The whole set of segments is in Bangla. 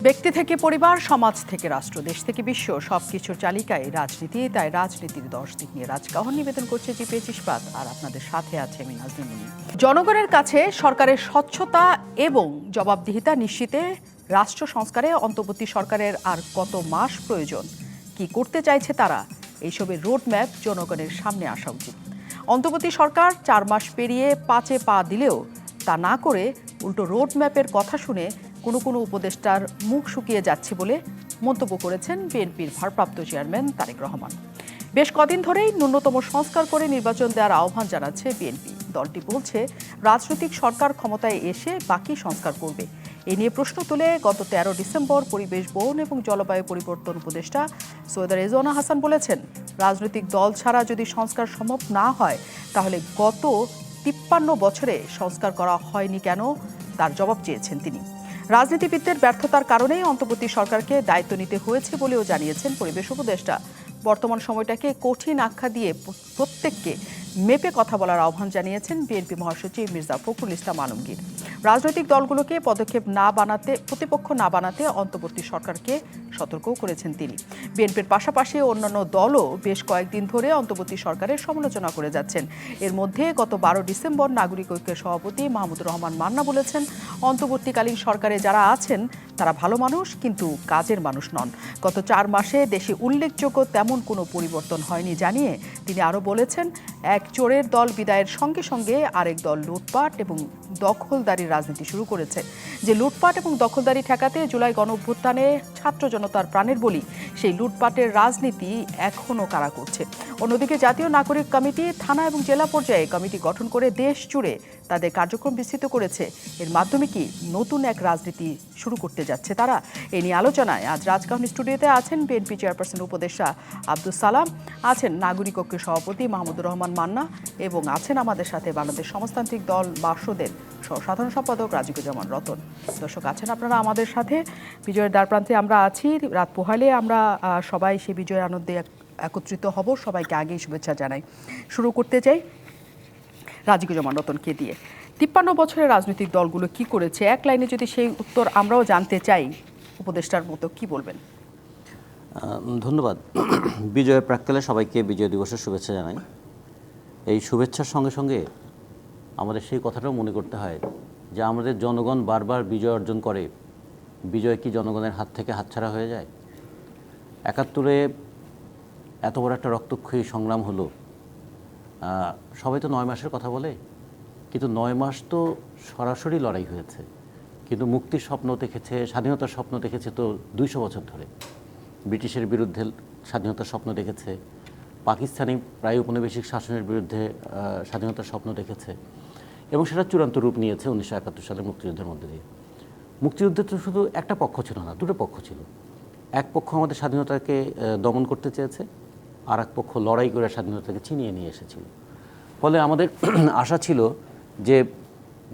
ব্যক্তি থেকে পরিবার, সমাজ থেকে রাষ্ট্র, দেশ থেকে বিশ্ব সবকিছুর চালিকায় রাজনীতি। তাই রাজনীতির 10 দিক নিয়ে রাজকাহন নিবেদন করছে জিপিএচ ইস্পাত, আর আপনাদের সাথে আছে আমি নাজনীন মিনি। জনগণের কাছে সরকারের স্বচ্ছতা এবং জবাবদিহিতা নিশ্চিতে রাষ্ট্র সংস্কারে অন্তর্বর্তী সরকারের আর কত মাস প্রয়োজন, কি করতে চাইছে তারা, এইসবের রোডম্যাপ জনগণের সামনে আসা উচিত। অন্তর্বর্তী সরকার 4 মাস পেরিয়ে 5-এ পা দিলেও তা না করে উল্টো রোডম্যাপের কথা শুনে কোনো উপদেষ্টার মুখ শুকিয়ে যাচ্ছে বলে মন্তব্য করেছেন বিএনপির ভারপ্রাপ্ত চেয়ারম্যান তারেক রহমান। বেশ কদিন ধরেই ন্যূনতম সংস্কার করে নির্বাচন দেওয়ার আহ্বান জানাচ্ছে বিএনপি। দলটি বলছে রাজনৈতিক সরকার ক্ষমতায় এসে বাকি সংস্কার করবে। এ নিয়ে প্রশ্ন তুলে গত 13 ডিসেম্বর পরিবেশ, বন এবং জলবায়ু পরিবর্তন উপদেষ্টা সৈয়দা রেজওয়ানা হাসান বলেছেন, রাজনৈতিক দল ছাড়া যদি সংস্কার সম্ভব না হয় তাহলে গত 53 বছরে সংস্কার করা হয়নি কেন, তার জবাব চেয়েছেন তিনি। রাজনীতিবিদদের ব্যর্থতার কারণেই অন্তর্বর্তী সরকারকে দায়িত্ব নিতে হয়েছে বলেও জানিয়েছেন পরিবেশ উপদেষ্টা। বর্তমান সময়টাকে কঠিন আখ্যা দিয়ে প্রত্যেককে মেপে কথা বলার আহ্বান জানিয়েছেন বিএনপি মহাসচিব মির্জা ফখরুল ইসলাম আলমগীর। রাজনৈতিক দলগুলোকে প্রতিপক্ষ না বানাতে অন্তর্বর্তী সরকারকে সতর্কও করেছেন তিনি। বিএনপির পাশাপাশি অন্যান্য দলও বেশ কয়েকদিন ধরে অন্তর্বর্তী সরকারের সমালোচনা করে যাচ্ছেন। এর মধ্যে গত 12 ডিসেম্বর নাগরিক ঐক্যের সভাপতি মাহমুদুর রহমান মান্না বলেছেন, অন্তর্বর্তীকালীন সরকারে যারা আছেন তারা ভালো মানুষ, কিন্তু কাজের মানুষ নন। গত 4 মাসে দেশে উল্লেখযোগ্য তেমন কোনো পরিবর্তন হয়নি জানিয়ে তিনি আরও বলেছেন, এক চোরের দল বিদায়ের সঙ্গে সঙ্গে আরেক দল লুটপাট এবং দখলদারির রাজনীতি শুরু করেছে। যে লুটপাট এবং দখলদারি ঠেকাতে জুলাই গণঅভ্যুত্থানে ছাত্র জনতার প্রাণের বলি, সেই লুটপাটের রাজনীতি এখনও কারা করছে। অন্যদিকে জাতীয় নাগরিক কমিটি থানা এবং জেলা পর্যায়ে কমিটি গঠন করে দেশ জুড়ে তাদের কার্যক্রম বিস্তৃত করেছে। এর মাধ্যমে কি নতুন এক রাজনীতি শুরু করতে যাচ্ছে তারা? এ নিয়ে আলোচনায় আজ রাজকাহন স্টুডিওতে আছেন বিএনপি চেয়ারপারসন উপদেষ্টা আব্দুস সালাম, আছেন নাগরিক ঐক্যের সভাপতি মাহমুদুর রহমান মান্না এবং আছেন আমাদের সাথে বাংলাদেশ সমাজতান্ত্রিক দল বাসদের সাধারণ সম্পাদক রাজিকুজ্জামান রতন। দর্শক আছেন আপনারা আমাদের সাথে। বিজয়ের দ্বারপ্রান্তে আমরা আছি। রাত পোহালে আমরা সবাই সেই বিজয়ের আনন্দে একত্রিত হব। সবাইকে আগেই শুভেচ্ছা জানাই। শুরু করতে চাই রাজিকুজ্জামান রতনকে দিয়ে। 53 বছরের রাজনৈতিক দলগুলো কি করেছে, এক লাইনে যদি সেই উত্তর আমরাও জানতে চাই, উপদেষ্টার মতো কি বলবেন? ধন্যবাদ। বিজয়ের প্রাক্কালে সবাইকে বিজয় দিবসের শুভেচ্ছা জানাই। এই শুভেচ্ছার সঙ্গে সঙ্গে আমাদের সেই কথাটাও মনে করতে হয় যে আমাদের জনগণ বারবার বিজয় অর্জন করে, বিজয় কি জনগণের হাত থেকে হাতছাড়া হয়ে যায়? 71-এ এত বড় একটা রক্তক্ষয়ী সংগ্রাম হলো। সবাই তো 9 মাসের কথা বলে, কিন্তু 9 মাস তো সরাসরি লড়াই হয়েছে, কিন্তু মুক্তির স্বপ্ন দেখেছে, স্বাধীনতার স্বপ্ন দেখেছে তো 200 বছর ধরে। ব্রিটিশের বিরুদ্ধে স্বাধীনতার স্বপ্ন দেখেছে, পাকিস্তানি প্রায় উপনিবেশিক শাসনের বিরুদ্ধে স্বাধীনতার স্বপ্ন দেখেছে, এবং সেটা চূড়ান্ত রূপ নিয়েছে 1971 সালে মুক্তিযুদ্ধের মধ্যে দিয়ে। মুক্তিযুদ্ধে তো শুধু একটা পক্ষ ছিল না, দুটো পক্ষ ছিল। এক পক্ষ আমাদের স্বাধীনতাকে দমন করতে চেয়েছে, আর এক পক্ষ লড়াই করে স্বাধীনতাকে ছিনিয়ে নিয়ে এসেছিল। ফলে আমাদের আশা ছিল যে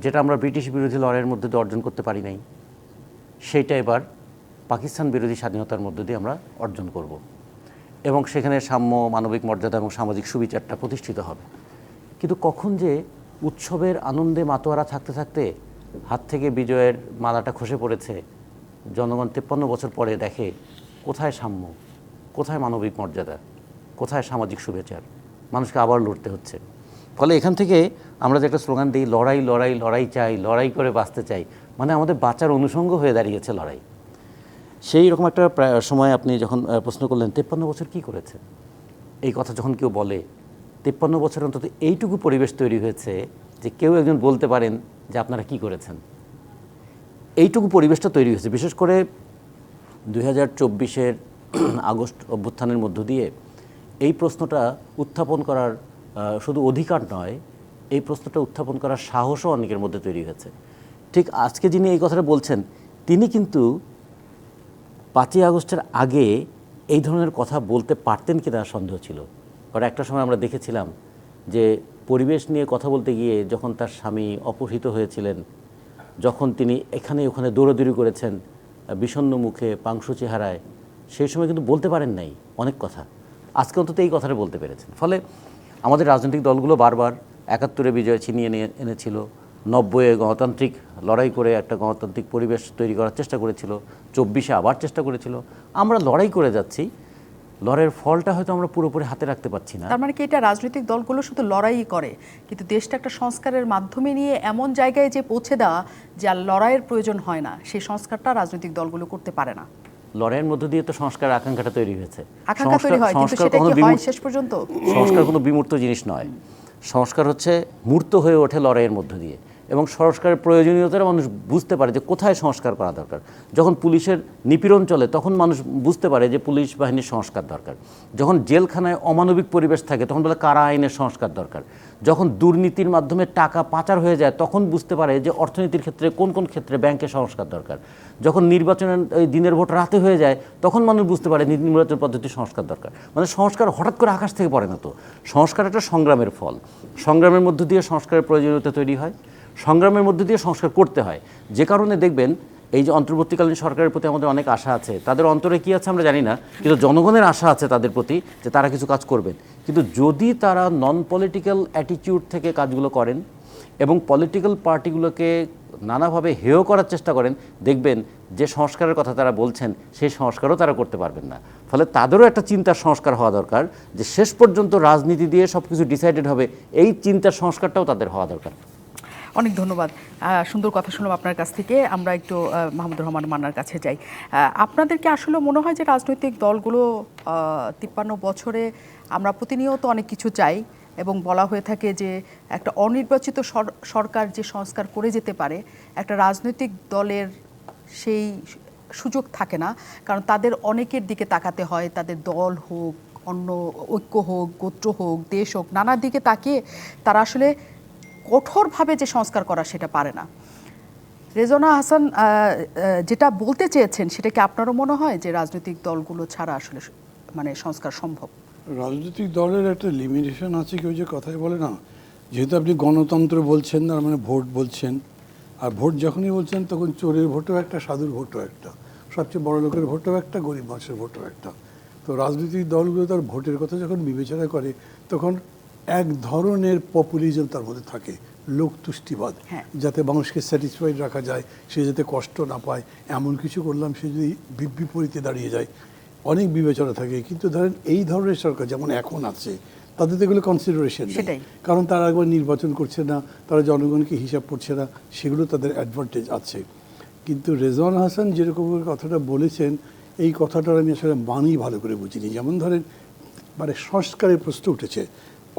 যেটা আমরা ব্রিটিশ বিরোধী লড়াইয়ের মধ্যে দিয়ে অর্জন করতে পারি নাই, সেইটা এবার পাকিস্তান বিরোধী স্বাধীনতার মধ্য দিয়ে আমরা অর্জন করব, এবং সেখানে সাম্য, মানবিক মর্যাদা এবং সামাজিক সুবিচারটা প্রতিষ্ঠিত হবে। কিন্তু কখন যে উৎসবের আনন্দে মাতোয়ারা থাকতে থাকতে হাত থেকে বিজয়ের মালাটা খসে পড়েছে, জনগণ 53 বছর পরে দেখে কোথায় সাম্য, কোথায় মানবিক মর্যাদা, কোথায় সামাজিক সুবিচার, মানুষকে আবার লড়তে হচ্ছে। ফলে এখান থেকে আমরা যে একটা স্লোগান দিই, লড়াই লড়াই লড়াই চাই, লড়াই করে বাঁচতে চাই, মানে আমাদের বাঁচার অনুষঙ্গ হয়ে দাঁড়িয়েছে লড়াই। সেই রকম একটা সময় আপনি যখন প্রশ্ন করলেন 53 বছর কি করেছে, এই কথা যখন কেউ বলে, 53 বছর অন্তত এইটুকু পরিবেশ তৈরি হয়েছে যে কেউ একজন বলতে পারেন যে আপনারা কি করেছেন। এইটুকু পরিবেশটা তৈরি হয়েছে। বিশেষ করে 2024-এর আগস্ট অভ্যুত্থানের মধ্য দিয়ে এই প্রশ্নটা উত্থাপন করার শুধু অধিকার নয়, এই প্রশ্নটা উত্থাপন করার সাহসও অনেকের মধ্যে তৈরি হয়েছে। ঠিক আজকে যিনি এই কথাটা বলছেন, তিনি কিন্তু 5ই আগস্টের আগে এই ধরনের কথা বলতে পারতেন কিনা সন্দেহ ছিল। কারণ একটা সময় আমরা দেখেছিলাম যে পরিবেশ নিয়ে কথা বলতে গিয়ে যখন তার স্বামী অপহৃত হয়েছিলেন, যখন তিনি এখানে ওখানে দৌড়াদৌড়ি করেছেন বিষণ্ণ মুখে, পাংশু চেহারায়, সেই সময় কিন্তু বলতে পারেন নাই অনেক কথা। আজকে অন্তত এই কথাটা বলতে পেরেছেন। ফলে আমাদের রাজনৈতিক দলগুলো বারবার 71-এ বিজয় ছিনিয়ে নিয়ে এনেছিল, 90-এ গণতান্ত্রিক লড়াই করে একটা গণতান্ত্রিক পরিবেশ তৈরি করার চেষ্টা করেছিল, 24-এ আবার চেষ্টা করেছিল। আমরা লড়াই করে যাচ্ছি, লড়াইয়ের ফলটা হয়তো আমরা পুরোপুরি হাতে রাখতে পারছি না। তার মানে কি এটা রাজনৈতিক দলগুলো শুধু লড়াই করে, কিন্তু দেশটা একটা সংস্কারের মাধ্যমে নিয়ে এমন জায়গায় যে পৌঁছে দেওয়া যে আর লড়াইয়ের প্রয়োজন হয় না, সেই সংস্কারটা রাজনৈতিক দলগুলো করতে পারে না? লড়াইয়ের মধ্য দিয়ে তো সংস্কার আকাঙ্ক্ষাটা তৈরি হয়েছে। আকাঙ্ক্ষা তৈরি হয়, কিন্তু সেটা কি হয় শেষ পর্যন্ত? সংস্কার কোনো বিমূর্ত জিনিস নয়। সংস্কার হচ্ছে মূর্ত হয়ে ওঠে লড়াইয়ের মধ্য দিয়ে, এবং সংস্কারের প্রয়োজনীয়তাটা মানুষ বুঝতে পারে যে কোথায় সংস্কার করা দরকার। যখন পুলিশের নিপীড়ন চলে তখন মানুষ বুঝতে পারে যে পুলিশ বাহিনীর সংস্কার দরকার। যখন জেলখানায় অমানবিক পরিবেশ থাকে তখন বলে কারা আইনের সংস্কার দরকার। যখন দুর্নীতির মাধ্যমে টাকা পাচার হয়ে যায় তখন বুঝতে পারে যে অর্থনীতির ক্ষেত্রে কোন কোন ক্ষেত্রে ব্যাংকে সংস্কার দরকার। যখন নির্বাচনের দিনের ভোট রাতে হয়ে যায় তখন মানুষ বুঝতে পারে নির্বাচন পদ্ধতির সংস্কার দরকার। মানে সংস্কার হঠাৎ করে আকাশ থেকে পড়ে না তো, সংস্কার একটা সংগ্রামের ফল। সংগ্রামের মধ্য দিয়ে সংস্কারের প্রয়োজনীয়তা তৈরি হয়, সংগ্রামের মধ্যে দিয়ে সংস্কার করতে হয়। যে কারণে দেখবেন এই যে অন্তর্বর্তীকালীন সরকারের প্রতি আমাদের অনেক আশা আছে, তাদের অন্তরে কী আছে আমরা জানি না, কিন্তু জনগণের আশা আছে তাদের প্রতি যে তারা কিছু কাজ করবেন। কিন্তু যদি তারা নন পলিটিক্যাল অ্যাটিটিউড থেকে কাজগুলো করেন এবং পলিটিক্যাল পার্টিগুলোকে নানাভাবে হেয় করার চেষ্টা করেন, দেখবেন যে সংস্কারের কথা তারা বলছেন সেই সংস্কারও তারা করতে পারবেন না। ফলে তাদেরও একটা চিন্তার সংস্কার হওয়া দরকার, যে শেষ পর্যন্ত রাজনীতি দিয়ে সব কিছু ডিসাইডেড হবে, এই চিন্তার সংস্কারটাও তাদের হওয়া দরকার। অনেক ধন্যবাদ, সুন্দর কথা শুনলাম আপনার কাছ থেকে। আমরা একটু মাহমুদুর রহমান মান্নার কাছে যাই। আপনাদেরকে আসলে মনে হয় যে রাজনৈতিক দলগুলো 53 বছরে আমরা প্রতিনিয়ত অনেক কিছু চাই এবং বলা হয়ে থাকে যে একটা অনির্বাচিত সরকার যে সংস্কার করে যেতে পারে, একটা রাজনৈতিক দলের সেই সুযোগ থাকে না, কারণ তাদের অনেকের দিকে তাকাতে হয়, তাদের দল হোক, অন্য ঐক্য হোক, গোত্র হোক, দেশ হোক, নানার দিকে তাকিয়ে তারা আসলে কঠোরভাবে যে সংস্কার করা সেটা পারে না। রেজওয়ানা হাসান যেটা বলতে চেয়েছেন সেটা কি আপনারও মনে হয় যে রাজনৈতিক দলগুলো ছাড়া আসলে মানে সংস্কার সম্ভব? রাজনৈতিক দলের একটা লিমিটেশন আছে, কেউ যে কথাই বলে না, যেহেতু আপনি গণতন্ত্র বলছেন না, মানে ভোট বলছেন, আর ভোট যখনই বলছেন তখন চোরের ভোটও একটা, সাধুর ভোটও একটা, সবচেয়ে বড় লোকের ভোটও একটা, গরিব মানুষের ভোটও একটা। তো রাজনৈতিক দলগুলো তার ভোটের কথা যখন বিবেচনা করে তখন এক ধরনের পপুলিজম তার মধ্যে থাকে, লোক তুষ্টিবাদ, যাতে মানুষকে স্যাটিসফাইড রাখা যায়, সে যাতে কষ্ট না পায়, এমন কিছু করলাম সে যদি বিপরীতে দাঁড়িয়ে যায়, অনেক বিবেচনা থাকে। কিন্তু ধরেন এই ধরনের সরকার যেমন এখন আছে তাদের তো এগুলো কনসিডারেশন নেই, কারণ তারা একবার নির্বাচন করছে না, তারা জনগণকে হিসাব করছে না, সেগুলো তাদের অ্যাডভান্টেজ আছে। কিন্তু রেজওয়ানা হাসান যেরকম কথাটা বলেছেন, এই কথাটার আমি আসলে মানেই ভালো করে বুঝিনি। যেমন ধরেন মানে সংস্কারের প্রশ্ন উঠেছে,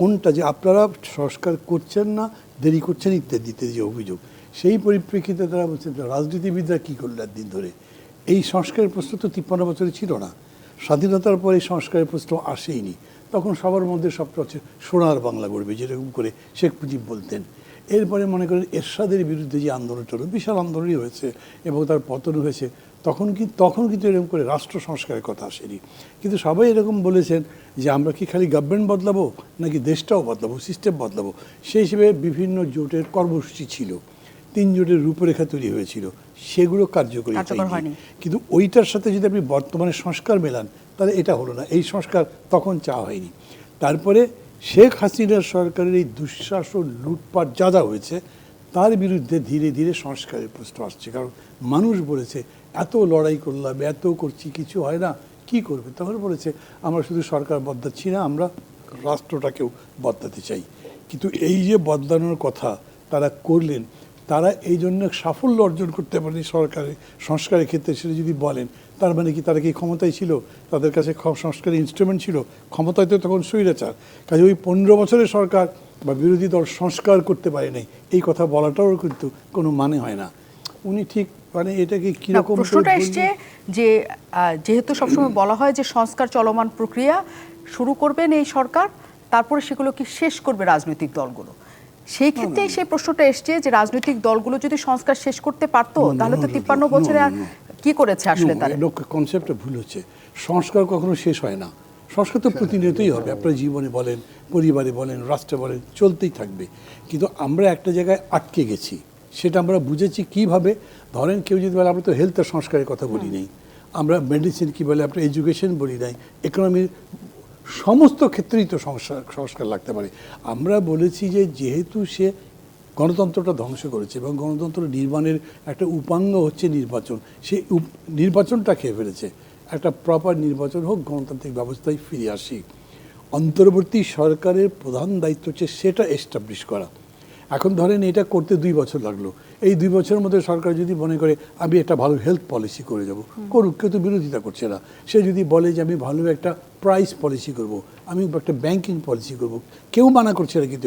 কোনটা যে আপনারা সংস্কার করছেন না, দেরি করছেন ইত্যাদি ইত্যাদি যে অভিযোগ, সেই পরিপ্রেক্ষিতে তারা বলছেন রাজনীতিবিদরা কী করলো একদিন ধরে। এই সংস্কারের প্রশ্ন তো 53 বছরে ছিল না, স্বাধীনতার পরে সংস্কারের প্রশ্ন আসেইনি। তখন সবার মধ্যে সবটা হচ্ছে সোনার বাংলা গড়বে, যেরকম করে শেখ মুজিব বলতেন। এরপরে মনে করেন এরশাদের বিরুদ্ধে যে আন্দোলনটা হলো, বিশাল আন্দোলনই হয়েছে এবং তার পতন হয়েছে, তখন কিন্তু এরকম করে রাষ্ট্র সংস্কারের কথা আসেনি। কিন্তু সবাই এরকম বলেছেন যে আমরা কি খালি গভর্নমেন্ট বদলাবো নাকি দেশটাও বদলাবো, সিস্টেম বদলাবো। সেই হিসেবে বিভিন্ন জোটের কর্মসূচি ছিল, 3 জোটের রূপরেখা তৈরি হয়েছিল, সেগুলো কার্যকরী হয়নি। কিন্তু ওইটার সাথে যদি আপনি বর্তমানে সংস্কার মেলান তাহলে এটা হলো না, এই সংস্কার তখন চাওয়া হয়নি। তারপরে শেখ হাসিনার সরকারের এই দুঃশাসন, লুটপাট যা যা হয়েছে, তার বিরুদ্ধে ধীরে ধীরে সংস্কারের প্রশ্ন আসছে। কারণ মানুষ বলেছে এত লড়াই করলাম, এত করছি, কিছু হয় না, কি করবে? তখন বলেছে আমরা শুধু সরকার বদলাচ্ছি না, আমরা রাষ্ট্রটাকেও বদলাতে চাই। কিন্তু এই যে বদলানোর কথা তারা করলেন, তারা এই জন্য সাফল্য অর্জন করতে পারেনি সরকারের সংস্কারের ক্ষেত্রে, সেটা যদি বলেন তার মানে কি তারা কি ক্ষমতায় ছিল? তাদের কাছে সংস্কারের ইনস্ট্রুমেন্ট ছিল? ক্ষমতায় তো তখন স্বৈরাচার। কাজে ওই 15 বছরের সরকার বা বিরোধী দল সংস্কার করতে পারে নাই, এই কথা বলাটাও কিন্তু কোনো মানে হয় না। উনি ঠিক মানে এটাকে কীরকম প্রশ্নটা এসছে যে যেহেতু সবসময় বলা হয় যে সংস্কার চলমান প্রক্রিয়া, শুরু করবেন এই সরকার, তারপরে সেগুলো কি শেষ করবে রাজনৈতিক দলগুলো, সেই ক্ষেত্রে সেই প্রশ্নটা এসছে যে রাজনৈতিক দলগুলো যদি সংস্কার শেষ করতে পারতো তাহলে তো 53 বছরে আর কি করেছে আসলে তারা? কনসেপ্টটা ভুল হচ্ছে। সংস্কার কখনো শেষ হয় না, সংস্কার তো প্রতিনিয়তই হবে, আপনার জীবনে বলেন, পরিবারে বলেন, রাষ্ট্রে বলেন, চলতেই থাকবে। কিন্তু আমরা একটা জায়গায় আটকে গেছি, সেটা আমরা বুঝেছি কিভাবে। ধরেন কেউ যদি বলে আমরা তো হেলথের সংস্কারের কথা বলি নাই, আমরা মেডিসিন কি বলে, আমরা এডুকেশন বলি নাই, ইকোনমির সমস্ত ক্ষেত্রেই তো সংস্কার লাগতে পারে। আমরা বলেছি যে যেহেতু সে গণতন্ত্রটা ধ্বংস করেছে এবং গণতন্ত্র নির্মাণের একটা উপাঙ্গ হচ্ছে নির্বাচন। সেই নির্বাচনটা খেয়ে ফেলেছে। একটা প্রপার নির্বাচন হোক, গণতান্ত্রিক ব্যবস্থায় ফিরে আসি। অন্তর্বর্তী সরকারের প্রধান দায়িত্ব হচ্ছে সেটা এস্টাবলিশ করা। এখন ধরেন এটা করতে 2 বছর লাগলো। এই 2 বছরের মধ্যে সরকার যদি মনে করে আমি একটা ভালো হেলথ পলিসি করে যাব, করুক, কেউ তো বিরোধিতা করছে না। সে যদি বলে যে আমি ভালো একটা প্রাইস পলিসি করব, আমি একটা ব্যাংকিং পলিসি করব, কেউ মানা করছে না। কিন্তু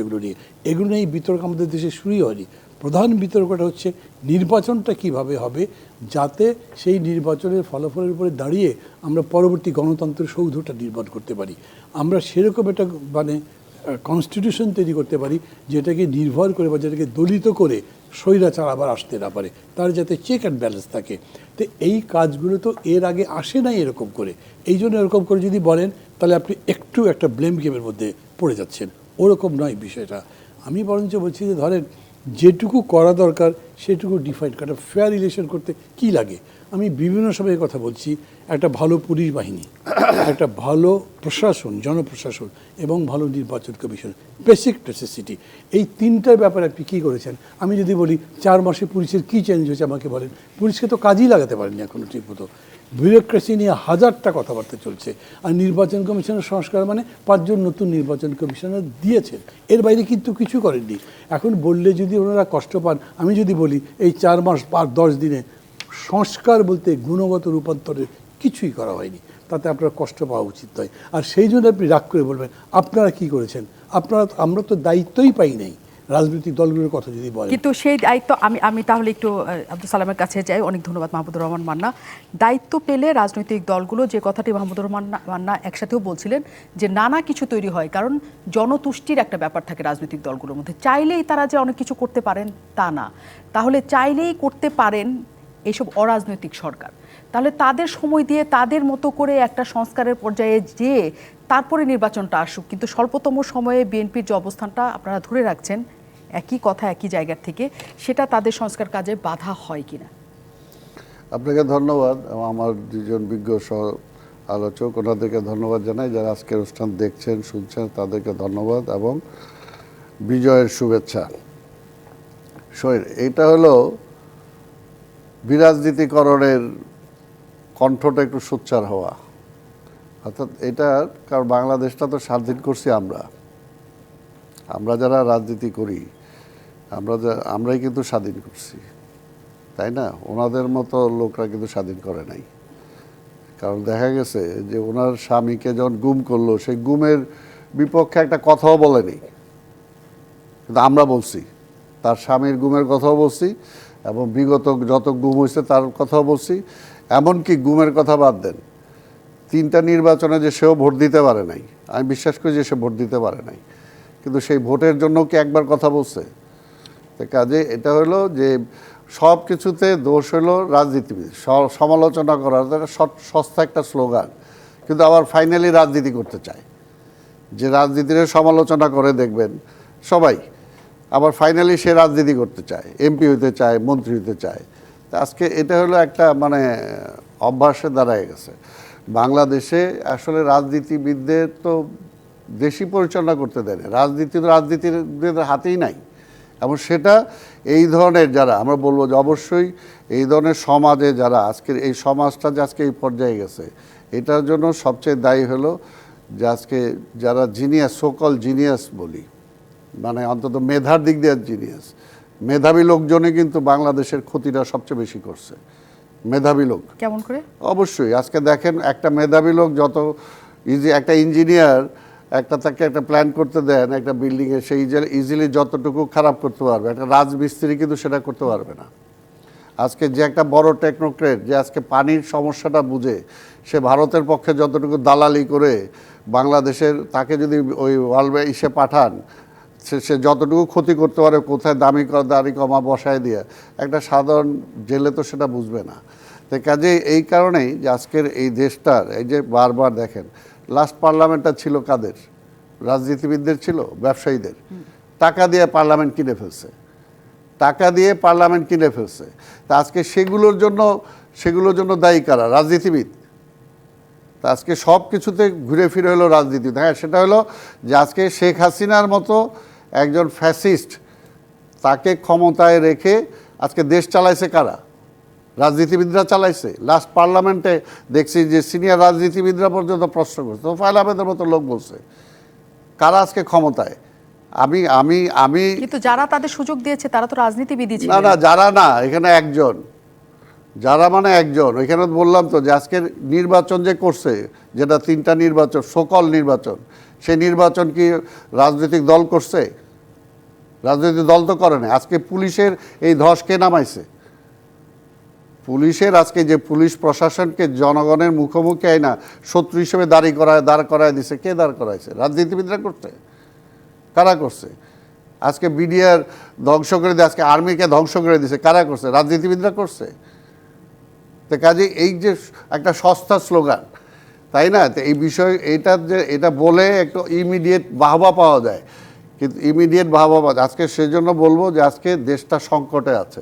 এগুলো নিয়ে বিতর্ক আমাদের দেশে শুরুই হয়নি। প্রধান বিতর্কটা হচ্ছে নির্বাচনটা কিভাবে হবে, যাতে সেই নির্বাচনের ফলাফলের উপরে দাঁড়িয়ে আমরা পরবর্তী গণতন্ত্রের সৌধটা নির্মাণ করতে পারি। আমরা সেরকম একটা মানে কনস্টিটিউশন তৈরি করতে পারি যেটাকে নির্ভর করে বা যেটাকে দলিত করে স্বৈরাচার আবার আসতে না পারে, তার যাতে চেক অ্যান্ড ব্যালেন্স থাকে। তো এই কাজগুলো তো এর আগে আসে নাই এরকম করে। এই জন্য এরকম করে যদি বলেন তাহলে আপনি একটু একটা ব্লেম গেমের মধ্যে পড়ে যাচ্ছেন। ওরকম নয় বিষয়টা। আমি বরঞ্চ বলছি যে ধরেন যেটুকু করা দরকার সেটুকু ডিফাইন করা, ফেয়ার ইলেকশন করতে কি লাগে। আমি বিভিন্ন সময় কথা বলছি, একটা ভালো পুলিশ বাহিনী, একটা ভালো প্রশাসন, জনপ্রশাসন এবং ভালো নির্বাচন কমিশন, বেসিক নেসেসিটি, এই তিনটার ব্যাপারে আপনি কী করেছেন। আমি যদি বলি 4 মাসে পুলিশের কী চেঞ্জ হয়েছে আমাকে বলেন। পুলিশকে তো কাজই লাগাতে পারেননি এখনো ঠিকমতো। ব্যুরোক্রেসি নিয়ে হাজারটা কথাবার্তা চলছে। আর নির্বাচন কমিশনের সংস্কার মানে 5 জন নতুন নির্বাচন কমিশনার দিয়েছেন, এর বাইরে কিন্তু কিছু করেননি। এখন বললে যদি ওনারা কষ্ট পান, আমি যদি বলি এই 4 মাস বা 10 দিনে সংস্কার বলতে গুণগত রূপান্তরের কিছুই করা হয়নি, তাতে আপনার কষ্ট পাওয়া উচিত নয়। আর সেই জন্য আপনি রাগ করে বলবেন আপনারা কি করেছেন। আমরা তো দায়িত্বই পাই নাই। রাজনৈতিক দলগুলোর কথা যদি বলেন, কিন্তু সেই দায়িত্ব আমি তাহলে একটু আব্দুল সালামের কাছে যাই। অনেক ধন্যবাদ মাহমুদুর রহমান মান্না। দায়িত্ব পেলে রাজনৈতিক দলগুলো, যে কথাটি মাহমুদুর রহমান মান্না একসাথেও বলছিলেন যে নানা কিছু তৈরি হয়, কারণ জনতুষ্টির একটা ব্যাপার থাকে রাজনৈতিক দলগুলোর মধ্যে। চাইলেই তারা যে অনেক কিছু করতে পারেন তা না। তাহলে চাইলেই করতে পারেন এইসব অরাজনৈতিক সরকার, তাহলে তাদের সময় দিয়ে তাদের মতো করে একটা সংস্কারের পর্যায়ে যেয়ে তারপরে নির্বাচনটা আসুক। কিন্তু স্বল্পতম সময়ে বিএনপির যে অবস্থানটা আপনারা ধরে রাখছেন একই কথা একই জায়গা থেকে, সেটা তাদের সংস্কার কাজে বাধা হয় কিনা? আপনাকে ধন্যবাদ। আমার 2 জন বিজ্ঞ সহ আলোচক, ওনাদেরকে ধন্যবাদ জানাই। যারা আজকের অনুষ্ঠান দেখছেন শুনছেন তাদেরকে ধন্যবাদ এবং বিজয়ের শুভেচ্ছা। এটা হলো বিরাজনীতিকরণের কণ্ঠটা একটু সোচ্চার হওয়া। অর্থাৎ এটা, কারণ বাংলাদেশটা তো স্বাধীন করছি আমরা যারা রাজনীতি করি আমরাই কিন্তু স্বাধীন করছি, তাই না? ওনাদের মতো লোকরা কিন্তু স্বাধীন করে নাই। কারণ দেখা গেছে যে ওনার স্বামীকে যখন গুম করলো, সেই গুমের বিপক্ষে একটা কথাও বলেনি, কিন্তু আমরা বলছি। তার স্বামীর গুমের কথাও বলছি এবং বিগত যত গুম হয়েছে তার কথাও বলছি। এমনকি গুমের কথা বাদ দেন, 3টা নির্বাচনে যে সেও ভোট দিতে পারে নাই, আমি বিশ্বাস করি যে সে ভোট দিতে পারে নাই, কিন্তু সেই ভোটের জন্য কি একবার কথা বলছে? কাজে এটা হলো যে সব কিছুতে দোষ হলো রাজনীতিবিদ, সমালোচনা করার সস্তা একটা স্লোগান, কিন্তু আবার ফাইনালি রাজনীতি করতে চায়। যে রাজনীতির সমালোচনা করে দেখবেন সবাই, আবার ফাইনালি সে রাজনীতি করতে চায়, এমপি হতে চায়, মন্ত্রী হতে চায়। তা আজকে এটা হলো একটা মানে অভ্যাসে দাঁড়ায় গেছে। বাংলাদেশে আসলে রাজনীতিবিদদের তো দেশই পরিচালনা করতে দেয় না, রাজনীতি তো রাজনীতিবিদদের হাতেই নাই। এবং সেটা এই ধরনের যারা, আমরা বলবো যে অবশ্যই এই ধরনের সমাজে যারা আজকের এই সমাজটা যে আজকে এই পর্যায়ে গেছে, এটার জন্য সবচেয়ে দায়ী হলো যে আজকে যারা জিনিয়াস, সোকল জিনিয়াস বলি, মানে অন্তত মেধার দিক দিয়ে জিনিয়াস, মেধাবী লোকজনে কিন্তু বাংলাদেশের ক্ষতিটা সবচেয়ে বেশি করছে। মেধাবী লোক কেমন করে? অবশ্যই আজকে দেখেন একটা মেধাবী লোক যত একটা ইঞ্জিনিয়ার তাকে একটা প্ল্যান করতে দেন একটা বিল্ডিংয়ে, সেই ইজিলি যতটুকু খারাপ করতে পারবে, একটা রাজমিস্ত্রি কিন্তু সেটা করতে পারবে না। আজকে যে একটা বড় টেকনোক্রেট যে আজকে পানির সমস্যাটা বুঝে, সে ভারতের পক্ষে যতটুকু দালালি করে বাংলাদেশের, তাকে যদি ওই ওয়ার্ল্ড ইসে পাঠান, সে যতটুকু ক্ষতি করতে পারে, কোথায় দাড়ি কমা বসায় দিয়ে, একটা সাধারণ জেলে তো সেটা বুঝবে না। তো কাজে এই কারণেই যে আজকের এই দেশটার এই যে বারবার দেখেন লাস্ট পার্লামেন্টটা ছিল কাদের? রাজনীতিবিদদের ছিল, ব্যবসায়ীদের। টাকা দিয়ে পার্লামেন্ট কিনে ফেলছে, টাকা দিয়ে পার্লামেন্ট কিনে ফেলছে। তা আজকে সেগুলোর জন্য দায়ী কারা? রাজনীতিবিদ। তা আজকে সব কিছুতে ঘুরে ফিরে হলো রাজনীতি। হ্যাঁ, সেটা হলো যে আজকে শেখ হাসিনার মতো একজন ফ্যাসিস্ট তাকে ক্ষমতায় রেখে আজকে দেশ চালাইছে কারা? রাজনীতিবিদরা চালাইছে। লাস্ট পার্লামেন্টে দেখছি যে সিনিয়র রাজনীতিবিদরা পর্যন্ত প্রশ্ন করছে, তো ফাইল আহমেদের মতো লোক বলছে। কারা আজকে ক্ষমতায়? আমি আমি আমি কিন্তু যারা তাদের সুযোগ দিয়েছে তারা তো রাজনীতিবিদই ছিল। না, যারা না, এখানে একজন, যারা মানে একজন। এখানে বললাম তো যে আজকের নির্বাচন যে করছে, যেটা 3টা নির্বাচন, সকল নির্বাচন, সেই নির্বাচন কি রাজনৈতিক দল করছে? রাজনৈতিক দল তো করে না। আজকে পুলিশের এই ধস কে নামাইছে? পুলিশের আজকে যে পুলিশ প্রশাসনকে জনগণের মুখোমুখি আইনা শত্রু হিসেবে দাঁড় করায় দিছে, কে দাঁড় করাইছে? রাজনীতিবিদরা করছে? কারা করছে? আজকে বিডিআর ধ্বংস করে দিয়ে আজকে আর্মিকে ধ্বংস করে দিছে, কারা করছে? রাজনীতিবিদরা করছে। তো কাজে এই যে একটা সস্তা স্লোগান, তাই না? তো এই বিষয় এটা বলে একটু ইমিডিয়েট বাহবা পাওয়া যায়, কিন্তু ইমিডিয়েট বাহবা আজকে সেজন্য বলবো যে আজকে দেশটা সংকটে আছে।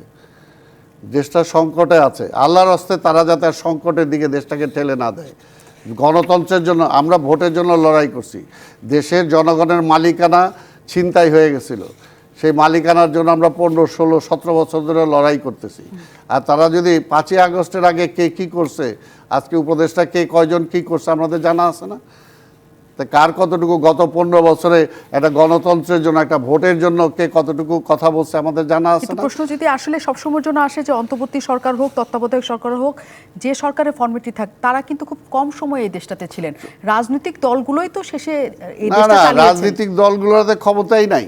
দেশটা সংকটে আছে। আল্লাহর হস্তে তারা যাতে আর সংকটের দিকে দেশটাকে ঠেলে না দেয়। গণতন্ত্রের জন্য আমরা ভোটের জন্য লড়াই করছি। দেশের জনগণের মালিকানা ছিনতাই হয়ে গেছিল, সেই মালিকানার জন্য আমরা 15, 16, 17 বছর ধরে লড়াই করতেছি। আর তারা যদি 5ই আগস্টের আগে কে কী করছে, আজকে উপদেষ্টা কে কয়জন কী করছে আমাদের জানা আছে না? তা কার কতটুকু গত 15 বছরে একটা গণতন্ত্রের জন্য, একটা ভোটের জন্য কে কতটুকু কথা বলছে আমাদের জানা আছে কিন্তু না? প্রশ্ন যদি আসলে সবসময়ের জন্য আসে যে অন্তর্বর্তী সরকার হোক, তত্ত্বাবধায়ক সরকার হোক, যে সরকারের ফর্মেটি থাক, তারা কিন্তু খুব কম সময়ে এই দেশটাতে ছিলেন। রাজনৈতিক দলগুলোই তো শেষে এই দেশটা চালিয়েছে। রাজনৈতিক দলগুলোতে ক্ষমতাই নাই।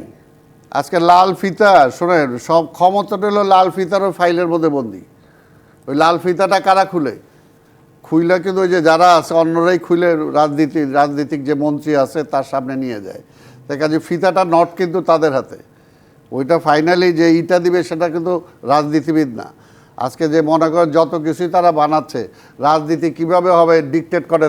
আজকে লাল ফিতা, শোনেন, সব ক্ষমতাটা হলো লাল ফিতারও ফাইলের মধ্যে বন্দি। ওই লাল ফিতাটা কারা খুলে কিন্তু ওই যে যারা আছে অন্যরাই খুলে রাজনীতিক যে মন্ত্রী আছে তার সামনে নিয়ে যায়। তাই কাজে ফিতাটা নট কিন্তু তাদের হাতে। ওইটা ফাইনালি যে ইটা দিবে সেটা কিন্তু রাজনীতিবিদ না। আজকে যে মনে করেন যত কিছুই তারা বানাচ্ছে, রাজনীতি কিভাবে হবে ডিকটেট করে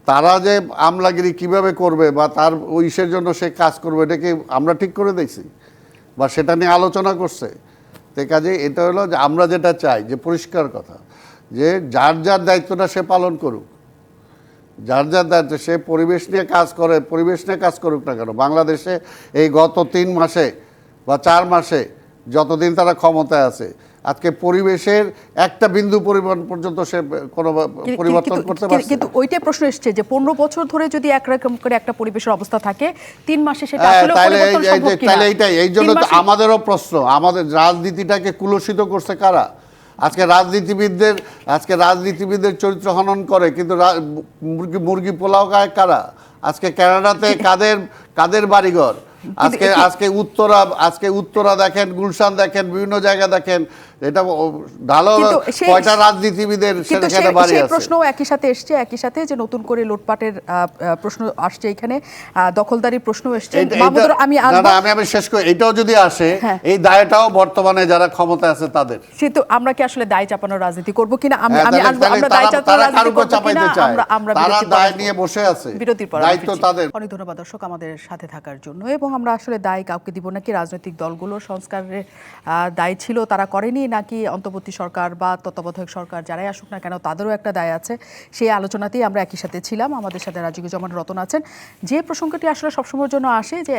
তারা যে আমলাগিরি কিভাবে করবে বা তার ওইসের জন্য সে কাজ করবে, এটা কি আমরা ঠিক করে দিয়েছি বা সেটা নিয়ে আলোচনা করছে? তো কাজে এটা হলো যে আমরা যেটা চাই যে পরিষ্কার কথা, যে যার যার দায়িত্বটা সে পালন করুক। যার যার দায়িত্ব, সে পরিবেশ নিয়ে কাজ করে, পরিবেশ নিয়ে কাজ করুক না কেন। বাংলাদেশে এই গত 3 মাসে বা 4 মাসে যতদিন তারা ক্ষমতায় আছে, আজকে পরিবেশের একটা বিন্দু পরিমাণ পর্যন্ত সে কোনো পরিবর্তন করতে পারছে? কিন্তু ওইটাই প্রশ্ন এসছে যে 15 বছর ধরে যদি একরকম করে একটা পরিবেশের অবস্থা থাকে, 3 মাসে সেটা আসলে পরিবর্তন সম্ভব কিনা? তাহলে এই জন্য তো আমাদেরও প্রশ্ন, আমাদের রাজনীতিটাকে কুলুষিত করছে কারা? আজকে রাজনীতিবিদদের চরিত্র হনন করে, কিন্তু মুরগি পোলাও খায় কারা? আজকে কানাডাতে কাদের বাড়িঘর? আজকে উত্তরা দেখেন, গুলশান দেখেন, বিভিন্ন জায়গা দেখেন, এটা ঢালো কয়টা রাজনীতিবিদের সেখানে বাড়ি আছে। প্রশ্ন একই সাথে এসছে, একই সাথে যে নতুন করে লুটপাটের প্রশ্ন আসছে, এখানে দখলদারির প্রশ্ন এসছে। আমি শেষ করি, এটাও যদি আসে, এই দায়টাও বর্তমানে যারা ক্ষমতা আছে তাদের। কিন্তু আমরা কি আসলে দায় চাপানোর রাজনীতি করব কিনা? আমরা দায় চাপানোর রাজনীতি করব কিনা? আমরা তারা দায় নিয়ে বসে আছে, বিরতির পর দায়িত্ব তাদের। অনেক ধন্যবাদ দর্শক আমাদের সাথে থাকার জন্য। এবং আমরা আসলে দায় কাউকে দিব নাকি, রাজনৈতিক দলগুলো সংস্কারের দায় ছিল তারা করেনি, নাকি অন্তর্বর্তী সরকার বা তত্ত্বাবধায়ক সরকার যারাই আসুক না কেন তাদেরও একটা দায় আছে, সেই আলোচনাতেই আমরা একই সাথে ছিলাম। আমাদের সাথে রাজিকুজ্জামান রতন আছেন। যে প্রসঙ্গটি আসলে সবসময়ের জন্য আসে, যে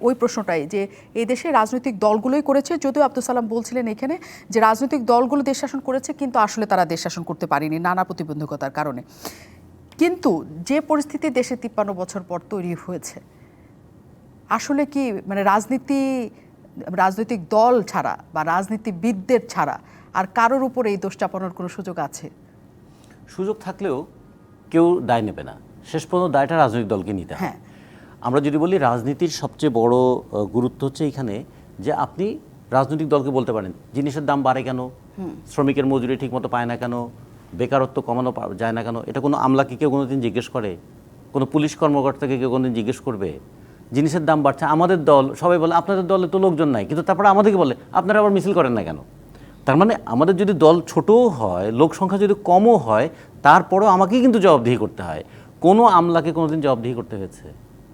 ওই প্রশ্নটাই যে এই দেশে রাজনৈতিক দলগুলোই করেছে, যদিও আব্দুল সালাম বলছিলেন এখানে যে রাজনৈতিক দলগুলো দেশ শাসন করেছে, কিন্তু আসলে তারা দেশ শাসন করতে পারেনি নানা প্রতিবন্ধকতার কারণে। কিন্তু যে পরিস্থিতি দেশে 53 বছর পর তৈরি হয়েছে, আসলে কি মানে রাজনৈতিক দল ছাড়া বা রাজনীতিবিদদের ছাড়া আর কারোর উপর এই দোষ চাপানোর কোনো সুযোগ আছে? সুযোগ থাকলেও কেউ দায় নেবে না, শেষ পর্যন্ত দায়টা রাজনৈতিক দলকে নিতে হয়। আমরা যদি বলি রাজনীতির সবচেয়ে বড় গুরুত্ব হচ্ছে এখানে যে আপনি রাজনৈতিক দলকে বলতে পারেন জিনিসের দাম বাড়ে কেন, শ্রমিকের মজুরি ঠিকমতো পায় না কেন, বেকারত্ব কমানো যায় না কেন, এটা কোনো আমলাকে কেউ কোনোদিন জিজ্ঞেস করে? কোনো পুলিশ কর্মকর্তাকে কেউ কোনোদিন জিজ্ঞেস করবে? জিনিসের দাম বাড়ছে, আমাদের দল সবাই বলে আপনাদের দলে তো লোকজন নাই, কিন্তু তারপরে আমাদেরকে বলে আপনারা আবার মিছিল করেন না কেন? তার মানে আমাদের যদি দল ছোটও হয়, লোক সংখ্যা যদি কমও হয়, তারপরেও আমাকেই কিন্তু জবাবদিহি করতে হয়। কোনো আমলাকে কোনোদিন জবাবদিহি করতে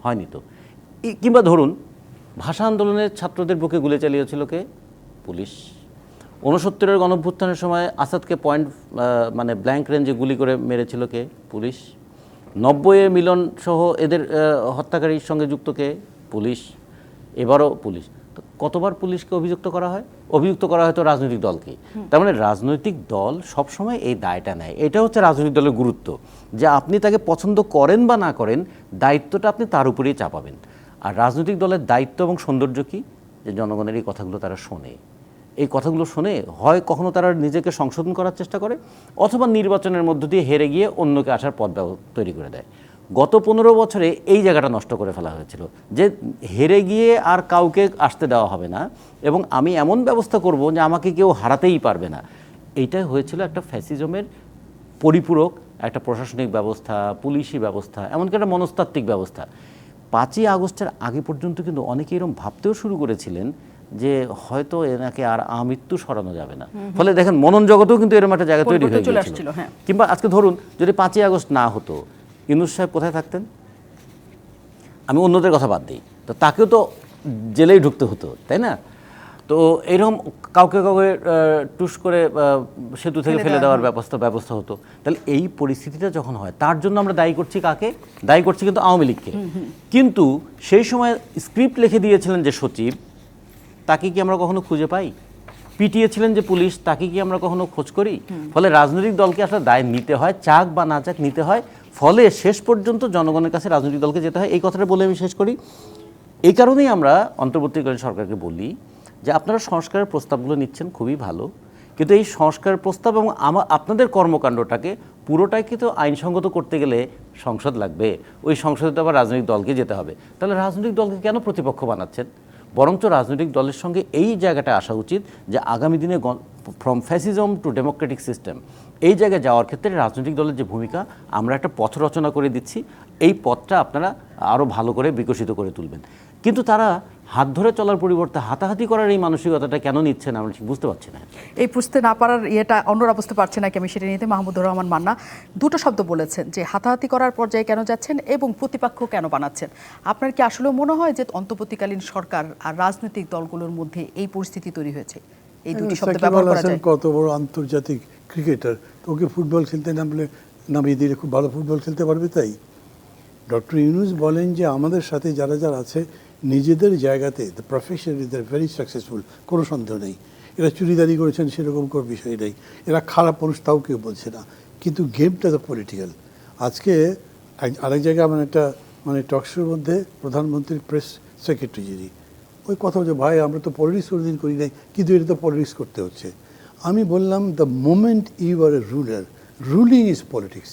হয়নি তো। কিংবা ধরুন ভাষা আন্দোলনের ছাত্রদের বুকে গুলি চালিয়েছিল কে? পুলিশ। 69-এর গণঅভ্যুত্থানের সময় আসাদকে মানে ব্ল্যাঙ্ক রেঞ্জে গুলি করে মেরেছিল কে? পুলিশ। 90-এ মিলন সহ এদের হত্যাকারীর সঙ্গে যুক্ত কে? পুলিশ। এবারও পুলিশ। তো কতবার পুলিশকে অভিযুক্ত করা হয় তো রাজনৈতিক দলকে। তার মানে রাজনৈতিক দল সবসময় এই দায়টা নেয়। এটা হচ্ছে রাজনৈতিক দলের গুরুত্ব, যে আপনি তাকে পছন্দ করেন বা না করেন, দায়িত্বটা আপনি তার উপরেই চাপাবেন। আর রাজনৈতিক দলের দায়িত্ব এবং সৌন্দর্য কি, যে জনগণের এই কথাগুলো তারা শোনে। এই কথাগুলো শুনে হয় কখনো তারা নিজেকে সংশোধন করার চেষ্টা করে, অথবা নির্বাচনের মধ্য দিয়ে হেরে গিয়ে অন্যকে আসার পথ তৈরি করে দেয়। গত 15 বছরে এই জায়গাটা নষ্ট করে ফেলা হয়েছিল, যে হেরে গিয়ে আর কাউকে আসতে দেওয়া হবে না এবং আমি এমন ব্যবস্থা করব যে আমাকে কেউ হারাতেই পারবে না। এইটাই হয়েছিল একটা ফ্যাসিজমের পরিপূরক একটা প্রশাসনিক ব্যবস্থা, পুলিশি ব্যবস্থা, এমনকি একটা মনস্তাত্ত্বিক ব্যবস্থা। 5ই আগস্টের আগে পর্যন্ত কিন্তু অনেকে এরকম ভাবতেও শুরু করেছিলেন যে হয়তো এনাকে আর আমৃত্যু সরানো যাবে না। ফলে দেখেন মনন জগতেও কিন্তু এরকম একটা জায়গা তৈরি হয়ে গিয়েছিল। কিংবা আজকে ধরুন যদি 5ই আগস্ট না হতো, ইউনূস সাহেব কোথায় থাকতেন? আমি অন্যদের কথা বাদ দিই, তো তাকেও তো জেলেই ঢুকতে হতো, তাই না? তো এরকম কাউকে টুস করে সেতু থেকে ফেলে দেওয়ার ব্যবস্থা হতো। তাহলে এই পরিস্থিতিটা যখন হয়, তার জন্য আমরা দায়ী করছি কাকে? দায়ী করছি কিন্তু আওয়ামী লীগকে। কিন্তু সেই সময় স্ক্রিপ্ট লিখে দিয়েছিলেন যে সচিব, তাকে কি আমরা কখনো খুঁজে পাই? পিটিয়েছিলেন যে পুলিশ, তাকে কি আমরা কখনো খোঁজ করি? ফলে রাজনৈতিক দলকে আসলে দায় নিতে হয়, চাক বা না চাক নিতে হয়। ফলে শেষ পর্যন্ত জনগণের কাছে রাজনৈতিক দলকে যেতে হয়। এই কথাটা বলে আমি শেষ করি। এই কারণেই আমরা অন্তর্বর্তীকালীন সরকারকে বলি যে আপনারা সংস্কারের প্রস্তাবগুলো নিচ্ছেন, খুবই ভালো, কিন্তু এই সংস্কারের প্রস্তাব এবং আপনাদের কর্মকাণ্ডটাকে পুরোটাই কিন্তু আইনসঙ্গত করতে গেলে সংসদ লাগবে। ওই সংসদে তো আবার রাজনৈতিক দলকে যেতে হবে। তাহলে রাজনৈতিক দলকে কেন প্রতিপক্ষ বানাচ্ছেন? বরঞ্চ রাজনৈতিক দলের সঙ্গে এই জায়গাটা আসা উচিত যে আগামী দিনে from fascism to democratic system, এই জায়গায় যাওয়ার ক্ষেত্রে রাজনৈতিক দলের যে ভূমিকা, আমরা একটা পথ রচনা করে দিচ্ছি, এই পথটা আপনারা আরও ভালো করে বিকশিত করে তুলবেন। কিন্তু তারা হাত ধরে চলার পরিবর্তে হাতাহাতি করার এই মানসিকতাটা কেন নিচ্ছে না, আমরা ঠিক বুঝতে পারছি না। এই বুঝতে না পারার ইয়েটা অন্যরা বুঝতে পারছে না কি, আমি সেটা নিতে মাহমুদুর রহমান মান্না দুটো শব্দ বলেছেন, যে হাতাহাতি করার পর্যায়ে কেন যাচ্ছেন এবং প্রতিপক্ষ কেন বানাচ্ছেন। আপনার কি আসলে মনে হয় যে অন্তর্বর্তীকালীন সরকার আর রাজনৈতিক দলগুলোর মধ্যে এই পরিস্থিতি তৈরি হয়েছে? এই দুটি শব্দ ব্যবহার করা যায়। কত বড় আন্তর্জাতিক ক্রিকেটার, ওকে ফুটবল খেলতে নামিয়ে দিলে খুব ভালো ফুটবল খেলতে পারবে। তাই ডক্টর ইউনূস বলেন যে আমাদের সাথে যারা যারা আছে নিজেদের জায়গাতে the profession is very successful, কোনো সন্দেহ নেই। এরা চুরিদারি করেছেন সেরকম কোনো বিষয় নেই, এরা খারাপ মানুষ তাও কেউ বলছে না। কিন্তু গেমটা তো পলিটিক্যাল। আজকে আরেক জায়গায় আমার একটা টকশোর মধ্যে প্রধানমন্ত্রীর প্রেস সেক্রেটারি যিনি, ওই কথা যে ভাই আমরা তো পলিটিক্স কোনোদিন করি নাই, কিন্তু এটা তো পলিটিক্স করতে হচ্ছে। আমি বললাম the moment you are a ruler, ruling is politics.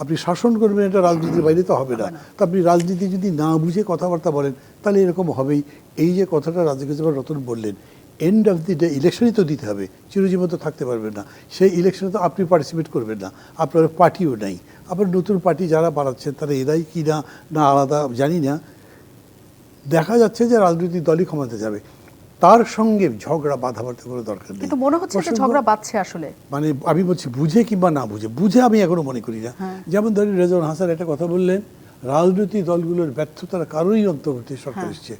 আপনি শাসন করবেন, এটা রাজনীতির বাইরে তো হবে না। তো আপনি রাজনীতি যদি না বুঝে কথাবার্তা বলেন তাহলে এরকম হবেই। এই যে কথাটা রাজনীতি রতন বললেন, এন্ড অফ দি ডে ইলেকশনই তো দিতে হবে, চিরজীবন তো থাকতে পারবেন না। সেই ইলেকশনে তো আপনি পার্টিসিপেট করবেন না, আপনার পার্টিও নাই। আবার নতুন পার্টি যারা বানাচ্ছেন তারা এরাই কি না আলাদা জানি না। দেখা যাচ্ছে যে রাজনৈতিক দলই ক্ষমতা যাবে, তার সঙ্গে ঝগড়া বাঁধাবার্তা করে দরকার নেই। কিন্তু মনে হচ্ছে যে ঝগড়া বাঁধছে আসলে। আমি বলছি বুঝে কিংবা না বুঝে আমি এখনো মনে করি না। যেমন ধরেন রেজওয়ান হাসান একটা কথা বললেন, রাজনৈতিক দলগুলোর ব্যর্থতার কারণেই অন্তর্বর্তী সরকার এসছে।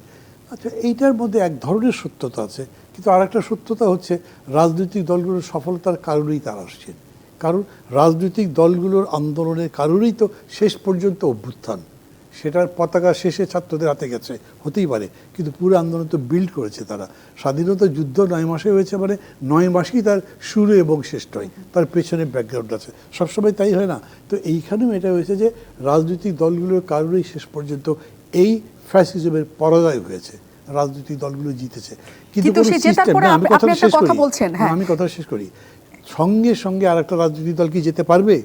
আচ্ছা, এইটার মধ্যে এক ধরনের সত্যতা আছে, কিন্তু আর একটা সত্যতা হচ্ছে রাজনৈতিক দলগুলোর সফলতার কারণেই তারা আসছেন। কারণ রাজনৈতিক দলগুলোর আন্দোলনের কারণেই তো শেষ পর্যন্ত অভ্যুত্থান। সেটার পতাকা শেষে ছাত্রদের হাতে গেছে, হতেই পারে, কিন্তু পুরো আন্দোলন তো বিল্ড করেছে তারা। স্বাধীনতা যুদ্ধ 9 মাসে হয়েছে, 9 মাসেই তার শুরু এবং শেষ হয়, তার পেছনে ব্যাকগ্রাউন্ড আছে। সবসময় তাই হয় না। তো এইখানেও এটা হয়েছে যে রাজনৈতিক দলগুলোর কারণেই শেষ পর্যন্ত এই ফ্যাসিজমের পরাজয় হয়েছে, রাজনৈতিক দলগুলো জিতেছে। কিন্তু আমি কথা শেষ করি, সঙ্গে সঙ্গে আর একটা রাজনৈতিক দল কি যেতে পারবে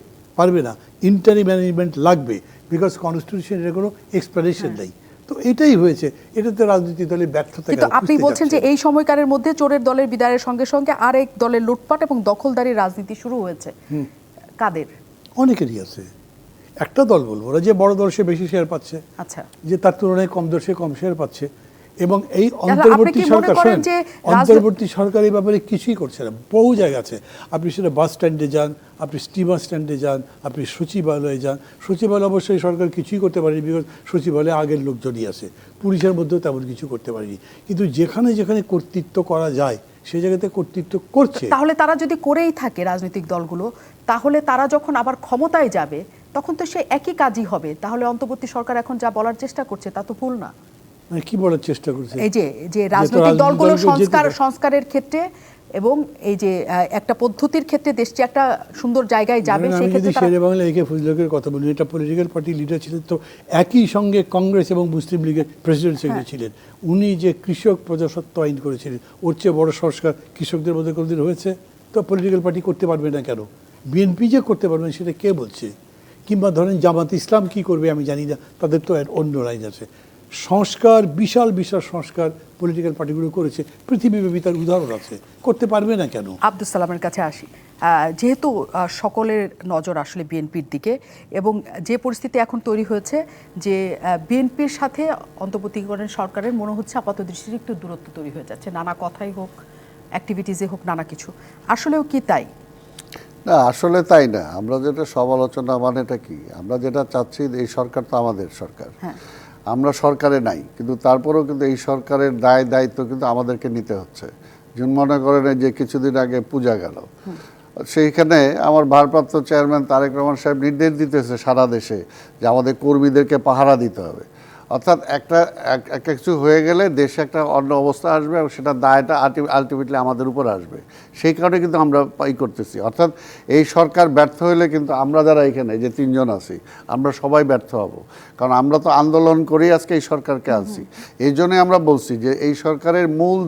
না। ইন্টারি ম্যানেজমেন্ট লাগবে, বিকজ কনস্টিটিউশনের কোনো এক্সপ্লেনেশন নেই। তো এটাই হয়েছে, এটাতে রাজনৈতিক দলের ব্যর্থতা। কিন্তু আপনি বলছেন যে এই সময়কারের মধ্যে চোরের দলের বিদায়ের সঙ্গে সঙ্গে আরেক দলের লুটপাট এবং দখলদারি রাজনীতি শুরু হয়েছে। কাদের? অনেকেরই আছে। একটা দল বলবো না, যে বড় দল সে বেশি শেয়ার পাচ্ছে, আচ্ছা, যে তার তুলনায় কম দল সে কম শেয়ার পাচ্ছে। এবং এই অন্তর্বর্তী সরকার এই ব্যাপারে কিছুই করছে না। বহু জায়গা আছে, আপনি সেটা বাস স্ট্যান্ডে যান, আপনি স্টিমার স্ট্যান্ডে যান, আপনি সচিবালয়ে যান। সচিবালয় অবশ্যই সরকার কিছুই করতে পারেনি, বিকজ সচিবালয়ে আগের লোকজনই আছে। পুলিশের মধ্যেও তেমন কিছু করতে পারেনি। কিন্তু যেখানে যেখানে কর্তৃত্ব করা যায় সেই জায়গাতে কর্তৃত্ব করছে। তাহলে তারা যদি করেই থাকে রাজনৈতিক দলগুলো, তাহলে তারা যখন আবার ক্ষমতায় যাবে তখন তো সে একই কাজই হবে। তাহলে অন্তর্বর্তী সরকার এখন যা বলার চেষ্টা করছে তা তো ভুল না। মানে কি বলার চেষ্টা করছে? এই যে যে রাজনৈতিক রাজনৈতিক দলগুলো দলগুলো যেতে সংস্কারের ক্ষেত্রে এবং এই যে একটা পদ্ধতির ক্ষেত্রে দেশটি একটা সুন্দর জায়গায় যাবে ধরেন সেই আমি যদি ক্ষেত্রে শেরে বাংলা একে ফজলকের কথা বলি, এটা পলিটিক্যাল পার্টি লিডার ছিলেন, তো একই সঙ্গে কংগ্রেস এবং মুসলিম লীগের প্রেসিডেন্ট সেক্রেটারি ছিলেন। উনি যে কৃষক প্রজাস্বত্ব আইন করেছিলেন, ওর চেয়ে বড় সংস্কার কৃষকদের মধ্যে কোনোদিন হয়েছে? তো পলিটিক্যাল পার্টি করতে পারবে না কেন? বিএনপি যে করতে পারবে না সেটা কে বলছে? কিংবা ধরেন জামাত ইসলাম কি করবে আমি জানি না, তাদের তো অন্য লাইন আছে। সংস্কার, বিশাল বিশাল সংস্কার পলিটিক্যাল পার্টিগুলো করেছে, পৃথিবীব্যাপী তার উদাহরণ আছে, করতে পারবে না কেন? আব্দুল সালামের কাছে আসি। যেহেতু সকলের নজর আসলে বিএনপির দিকে এবং যে পরিস্থিতি এখন তৈরি হয়েছে যে বিএনপির সাথে অন্তর্বর্তীকালীন সরকারের মনে হচ্ছে আপাত দৃষ্টির একটু দূরত্ব তৈরি হয়ে যাচ্ছে, নানা কথাই হোক, অ্যাক্টিভিটিসে হোক, নানা কিছু। আসলেও কি তাই? না, আসলে তাই না। আমরা যেটা সমালোচনা মানেটা কি, আমরা যেটা চাচ্ছি, এই সরকার তো আমাদের সরকার, আমরা সরকারে নাই, কিন্তু তারপরেও কিন্তু এই সরকারের দায়িত্ব কিন্তু আমাদেরকে নিতে হচ্ছে। যেমন মনে করেন যে কিছুদিন আগে পূজা গেল, সেইখানে আমার ভারপ্রাপ্ত চেয়ারম্যান তারেক রহমান সাহেব নির্দেশ দিতেছে সারা দেশে যে আমাদের কর্মীদেরকে পাহারা দিতে হবে। অর্থাৎ একটা কিছু হয়ে গেলে দেশে একটা অন্য অবস্থা আসবে এবং সেটা দায়টা আলটিমেটলি আমাদের উপর আসবে। সেই কারণে কিন্তু আমরা করতেছি। অর্থাৎ এই সরকার ব্যর্থ হলে কিন্তু আমরা যারা এখানে যে 3 জন আছি, আমরা সবাই ব্যর্থ হব। কারণ আমরা তো আন্দোলন করেই আজকে এই সরকারকে আনছি। এই জন্যই আমরা বলছি যে এই সরকারের মূল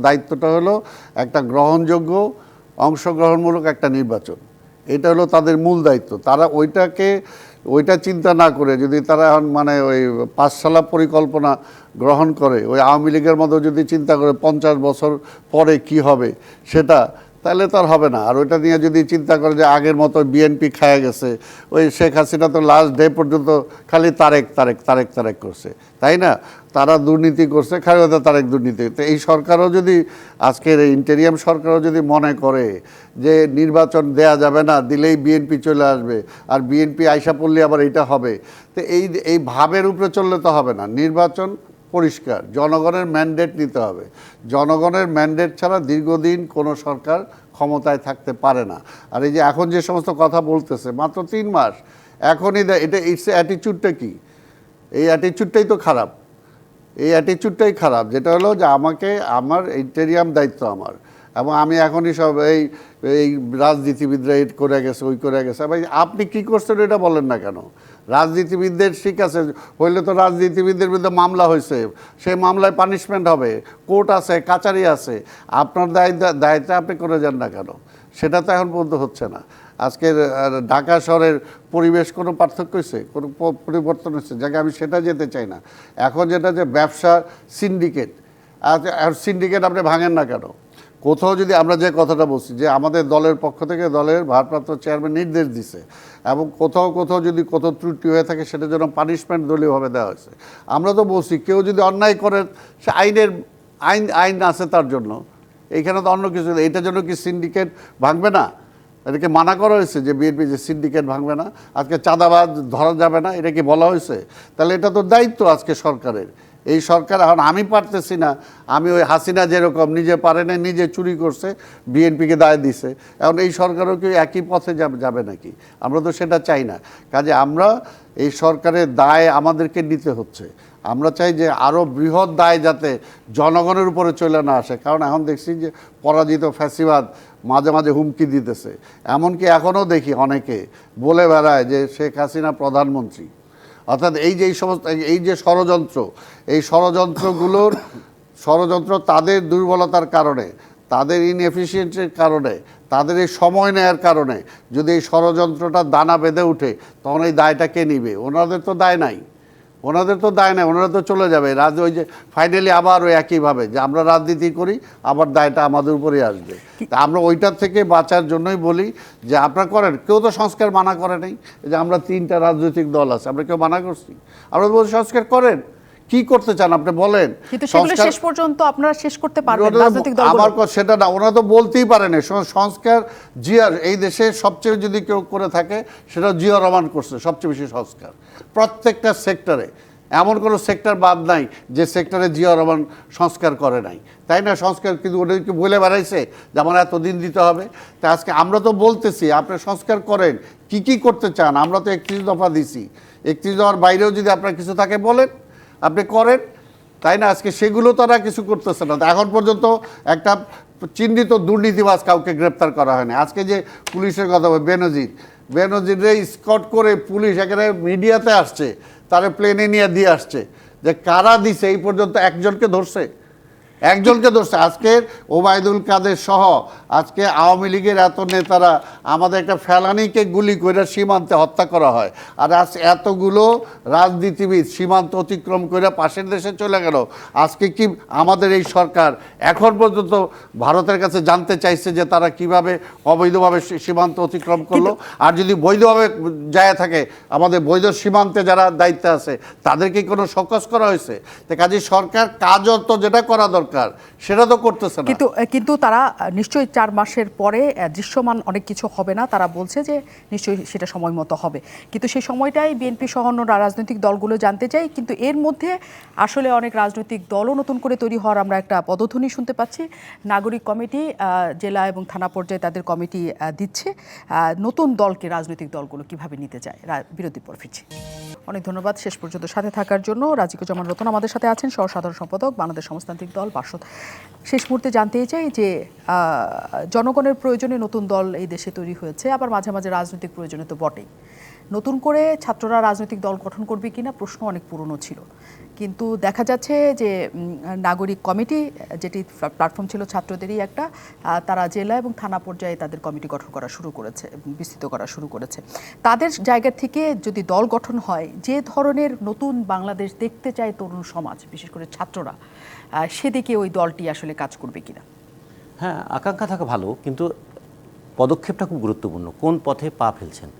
দায়িত্বটা হলো একটা গ্রহণযোগ্য, অংশগ্রহণমূলক একটা নির্বাচন। এটা হলো তাদের মূল দায়িত্ব। তারা ওইটা চিন্তা না করে যদি তারা মানে ওই 5 সালা পরিকল্পনা গ্রহণ করে, ওই আওয়ামী লীগের মতো যদি চিন্তা করে 50 বছর পরে কি হবে সেটা, তাহলে তো আর হবে না। আর ওইটা নিয়ে যদি চিন্তা করে যে আগের মতো বিএনপি খায়া গেছে, ওই শেখ হাসিনা তো লাস্ট ডে পর্যন্ত খালি তারেক করছে, তাই না? তারা দুর্নীতি করছে, খালি তারেক দুর্নীতি। তো এই সরকারও যদি, আজকের এই ইন্টেরিয়াম সরকারও যদি মনে করে যে নির্বাচন দেয়া যাবে না, দিলেই বিএনপি চলে আসবে, আর বিএনপি আইসা পড়লে আবার এইটা হবে, তো এই ভাবের উপরে চললে তো হবে না। নির্বাচন পরিষ্কার, জনগণের ম্যান্ডেট নিতে হবে। জনগণের ম্যান্ডেট ছাড়া দীর্ঘদিন কোনো সরকার ক্ষমতায় থাকতে পারে না। আর এই যে এখন যে সমস্ত কথা বলতেছে, মাত্র 3 মাস, এখনই এটা অ্যাটিচিউডটা কি? এই অ্যাটিচিউডটাই তো খারাপ। এই অ্যাটিচিউডটাই খারাপ, যেটা হলো যে আমার ইন্টেরিয়াম দায়িত্ব আমার, এবং আমি এখনই সব এই রাজনীতিবিদরা করে গেছে, ওই করে গেছে। ভাই, আপনি কি করছেন এটা বলেন না কেন? রাজনীতিবিদদের ঠিক আছে হইলে তো রাজনীতিবিদদের বিরুদ্ধে মামলা হয়েছে, সেই মামলায় পানিশমেন্ট হবে, কোর্ট আছে, কাচারি আছে। আপনার দায়িত্ব আপনি করে যান না কেন? সেটা তো এখন পর্যন্ত হচ্ছে না। আজকের ঢাকা শহরের পরিবেশ কোনো পার্থক্য হয়েছে, কোনো পরিবর্তন হয়েছে? জায়গায় আমি সেটা যেতে চাই না। এখন যেটা যে ব্যবসা সিন্ডিকেট, আর সিন্ডিকেট আপনি ভাঙেন না কেন? কোথাও যদি আমরা যে কথাটা বলছি যে আমাদের দলের পক্ষ থেকে দলের ভারপ্রাপ্ত চেয়ারম্যান নির্দেশ দিছে, এবং কোথাও যদি কোথাও ত্রুটি হয়ে থাকে সেটার জন্য পানিশমেন্ট দলীয়ভাবে দেওয়া হয়েছে। আমরা তো বলছি কেউ যদি অন্যায় করে, সে আইন আছে তার জন্য। এইখানে তো অন্য কিছু, এইটার জন্য কি সিন্ডিকেট ভাঙবে না? এটাকে মানা করা হয়েছে যে বিএনপি যে সিন্ডিকেট ভাঙবে না, আজকে চাঁদাবাজ ধরা যাবে না, এটা কি বলা হয়েছে? তাহলে এটা তো দায়িত্ব আজকে সরকারের। এই সরকার এখন আমি পারতেছি না, আমি ওই হাসিনা যেরকম নিজে পারে না, নিজে চুরি করছে, বিএনপিকে দায় দিছে, এখন এই সরকারও কি একই পথে যাবে নাকি? আমরা তো সেটা চাই না। কাজে আমরা এই সরকারের দায় আমাদেরকে নিতে হচ্ছে। আমরা চাই যে আরও বৃহৎ দায় যাতে জনগণের উপরে চলে না আসে। কারণ এখন দেখছি যে পরাজিত ফ্যাসিবাদ মাঝে মাঝে হুমকি দিতেছে। এমনকি এখনও দেখি অনেকে বলে বেড়ায় যে শেখ হাসিনা প্রধানমন্ত্রী। অর্থাৎ এই যে ষড়যন্ত্র তাদের দুর্বলতার কারণে, তাদের ইনএফিসিয়েন্সির কারণে, তাদের এই সময় নেয়ার কারণে যদি এই ষড়যন্ত্রটা দানা বেঁধে উঠে, তখন এই দায়টা কে নিবে? ওনারা তো দায় নাই, ওনারা তো চলে যাবে। ওই যে ফাইনালি আবার ওই একইভাবে যে আমরা রাজনীতি করি, আবার দায়টা আমাদের উপরেই আসবে। তা আমরা ওইটার থেকে বাঁচার জন্যই বলি যে আপনারা করেন। কেউ তো সংস্কার মানা করে নাই, যে আমরা 3টা রাজনৈতিক দল আছে, আমরা কেউ মানা করছি? আমরা বলছি সংস্কার করেন, কি করতে চান আপনি বলেন। কিন্তু সেগুলো শেষ পর্যন্ত আপনারা শেষ করতে পারবেন রাজনৈতিক দলগুলো? আমার সেটা না, ওনারা তো বলতেই পারেন। সংস্কার জিয়ার, এই দেশে সবচেয়ে যদি কেউ করে থাকে সেটা জিয়া রহমান করছে সবচেয়ে বেশি সংস্কার। প্রত্যেকটা সেক্টরে, এমন কোনো সেক্টর বাদ নাই যে সেক্টরে জিয়া রহমান সংস্কার করে নাই, তাই না? সংস্কার কিন্তু ওদেরকে বলে বেড়াইছে যে আমার এতদিন দিতে হবে। তা আজকে আমরা তো বলতেছি আপনি সংস্কার করেন, কি করতে চান? আমরা তো 31 দফা দিছি, 31 দফার বাইরেও যদি আপনার কিছু থাকে বলেন, আপনি করেন। তাই না? আজকে সেগুলো তারা কিছু করতেছে না। এখন পর্যন্ত একটা চিহ্নিত দুর্নীতিবাজ কাউকে গ্রেপ্তার করা হয়নি। আজকে যে পুলিশের কথা বলে বেনজিরে স্কট করে পুলিশ এখানে মিডিয়াতে আসছে, তারা প্লেনে নিয়ে দিয়ে আসছে, যে কারা দিছে এই পর্যন্ত একজনকে ধরছে। আজকে ওবায়দুল কাদের সহ আজকে আওয়ামী লীগের এত নেতারা, আমাদের একটা ফেলানিকে গুলি করে সীমান্তে হত্যা করা হয়, আর আজ এতগুলো রাজনীতিবিদ সীমান্ত অতিক্রম করে পাশের দেশে চলে গেল। আজকে কি আমাদের এই সরকার এখন পর্যন্ত ভারতের কাছে জানতে চাইছে যে তারা কিভাবে অবৈধভাবে সীমান্ত অতিক্রম করলো? আর যদি বৈধভাবে যায় থাকে, আমাদের বৈধ সীমান্তে যারা দায়িত্বে আছে তাদেরকে কোনো শোকজ করা হয়েছে? তো কাজে সরকার কাজও তো যেটা করা দরকার সেটা তো করতেছে না। কিন্তু তারা নিশ্চয়ই 4 মাসের পরে দৃশ্যমান অনেক কিছু হবে না, তারা বলছে যে নিশ্চয়ই সেটা সময় মতো হবে, কিন্তু সেই সময়টাই বিএনপি সহ অন্য রাজনৈতিক দলগুলো জানতে চাই। কিন্তু এর মধ্যে আসলে অনেক রাজনৈতিক দলও নতুন করে তৈরি হওয়ার আমরা একটা পদধ্বনি শুনতে পাচ্ছি। নাগরিক কমিটি জেলা এবং থানা পর্যায়ে তাদের কমিটি দিচ্ছে। নতুন দলকে রাজনৈতিক দলগুলো কিভাবে নিতে চায়। বিরতির পর ফিরছি। অনেক ধন্যবাদ শেষ পর্যন্ত সাথে থাকার জন্য। রাজিকুজ্জামান রতন আমাদের সাথে আছেন, সহ সাধারণ সম্পাদক বাংলাদেশ সমাজতান্ত্রিক দল বাসদ। শেষ মুহূর্তে জানতে চাই যে জনগণের প্রয়োজনে নতুন দল এই দেশে তৈরি হয়েছে, আবার মাঝে মাঝে রাজনৈতিক প্রয়োজনে তো বটেই। নতুন করে ছাত্ররা রাজনৈতিক দল গঠন করবে কিনা প্রশ্ন অনেক পুরনো ছিল, কিন্তু দেখা যাচ্ছে যে নাগরিক কমিটি, যেটি প্ল্যাটফর্ম ছিল ছাত্রদেরই একটা, তারা জেলা এবং থানা পর্যায়ে তাদের কমিটি গঠন করা শুরু করেছে, বিস্তৃত করা শুরু করেছে। তাদের জায়গা থেকে যদি দল গঠন হয়, যে ধরনের নতুন বাংলাদেশ দেখতে চায় তরুণ সমাজ, বিশেষ করে ছাত্ররা, সেদিকে ওই দলটি আসলে কাজ করবে কিনা? হ্যাঁ, আকাঙ্ক্ষা থাকা ভালো, কিন্তু পদক্ষেপটা খুব গুরুত্বপূর্ণ। কোন পথে পা ফেলছেন?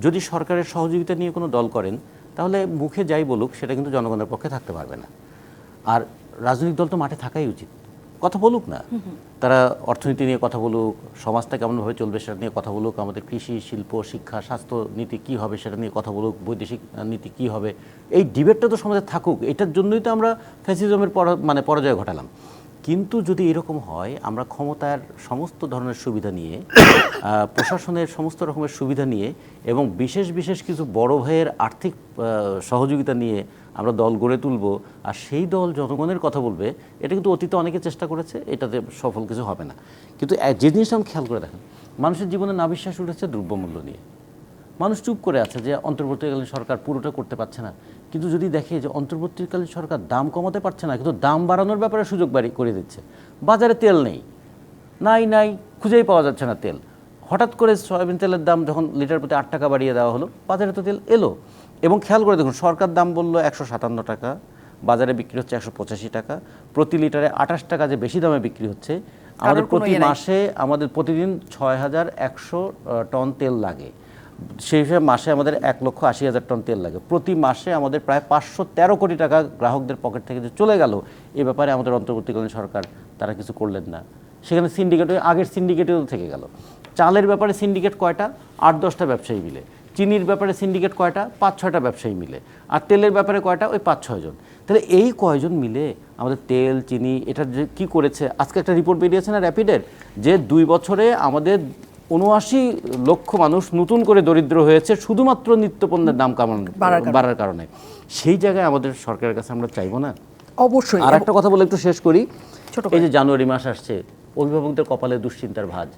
যদি সরকারের সহযোগিতা নিয়ে কোনো দল করেন, তাহলে মুখে যাই বলুক সেটা কিন্তু জনগণের পক্ষে থাকতে পারবে না। আর রাজনৈতিক দল তো মাঠে থাকাই উচিত, কথা বলুক না, তারা অর্থনীতি নিয়ে কথা বলুক, সমাজটা কেমনভাবে চলবে সেটা নিয়ে কথা বলুক, আমাদের কৃষি, শিল্প, শিক্ষা, স্বাস্থ্য নীতি কী হবে সেটা নিয়ে কথা বলুক, বৈদেশিক নীতি কী হবে, এই ডিবেটটা তো সমাজে থাকুক। এটার জন্যই তো আমরা ফ্যাসিজমের পরাজয় ঘটালাম। কিন্তু যদি এরকম হয়, আমরা ক্ষমতার সমস্ত ধরনের সুবিধা নিয়ে, প্রশাসনের সমস্ত রকমের সুবিধা নিয়ে, এবং বিশেষ বিশেষ কিছু বড় ভাইয়ের আর্থিক সহযোগিতা নিয়ে আমরা দল গড়ে তুলব, আর সেই দল জনগণের কথা বলবে, এটা কিন্তু অতীতে অনেকে চেষ্টা করেছে, এটাতে সফল কিছু হবে না। কিন্তু যে জিনিসটা আমি খেয়াল করে দেখেন, মানুষের জীবনে নাবিশ্বাস উঠেছে দ্রব্যমূল্য নিয়ে। মানুষ চুপ করে আছে যে অন্তর্বর্তীকালীন সরকার পুরোটা করতে পারছে না, কিন্তু যদি দেখে যে অন্তর্বর্তীকালীন সরকার দাম কমাতে পারছে না, কিন্তু দাম বাড়ানোর ব্যাপারে সুযোগ করে দিচ্ছে। বাজারে তেল নেই, নাই খুঁজেই পাওয়া যাচ্ছে না তেল। হঠাৎ করে সয়াবিন তেলের দাম যখন লিটার প্রতি 8 টাকা বাড়িয়ে দেওয়া হলো, বাজারে তো তেল এলো। এবং খেয়াল করে দেখুন, সরকার দাম বললো 157 টাকা, বাজারে বিক্রি হচ্ছে 185 টাকা, প্রতি লিটারে 28 টাকা যে বেশি দামে বিক্রি হচ্ছে। আমাদের প্রতি মাসে আমাদের প্রতিদিন 6100 টন তেল লাগে, সেই হিসেবে মাসে আমাদের 1,80,000 টন তেল লাগে। প্রতি মাসে আমাদের প্রায় 513 কোটি টাকা গ্রাহকদের পকেট থেকে যে চলে গেল, এ ব্যাপারে আমাদের অন্তর্বর্তীকালীন সরকার তারা কিছু করলেন না। সেখানে সিন্ডিকেট, আগের সিন্ডিকেটেও থেকে গেল। চালের ব্যাপারে সিন্ডিকেট কয়টা? 8-10টা ব্যবসায়ী মিলে। চিনির ব্যাপারে সিন্ডিকেট কয়টা? 5-6টা ব্যবসায়ী মিলে। আর তেলের ব্যাপারে কয়টা? ওই 5-6 জন। তাহলে এই কয়জন মিলে আমাদের তেল, চিনি, এটা যে কী করেছে, আজকে একটা রিপোর্ট বেরিয়েছে না র্যাপিডের, যে 2 বছরে আমাদের 79 লক্ষ মানুষ নতুন করে দরিদ্র হয়েছে শুধুমাত্র নিত্যপণ্যের দাম বাড়ার কারণে। সেই জায়গায় আমাদের সরকারের কাছে আমরা চাইবো না? অবশ্যই। আর একটা কথা বলে একটু শেষ করি। এই যে জানুয়ারি মাস আসছে, অভিভাবকদের কপালে দুশ্চিন্তার ভাঁজ।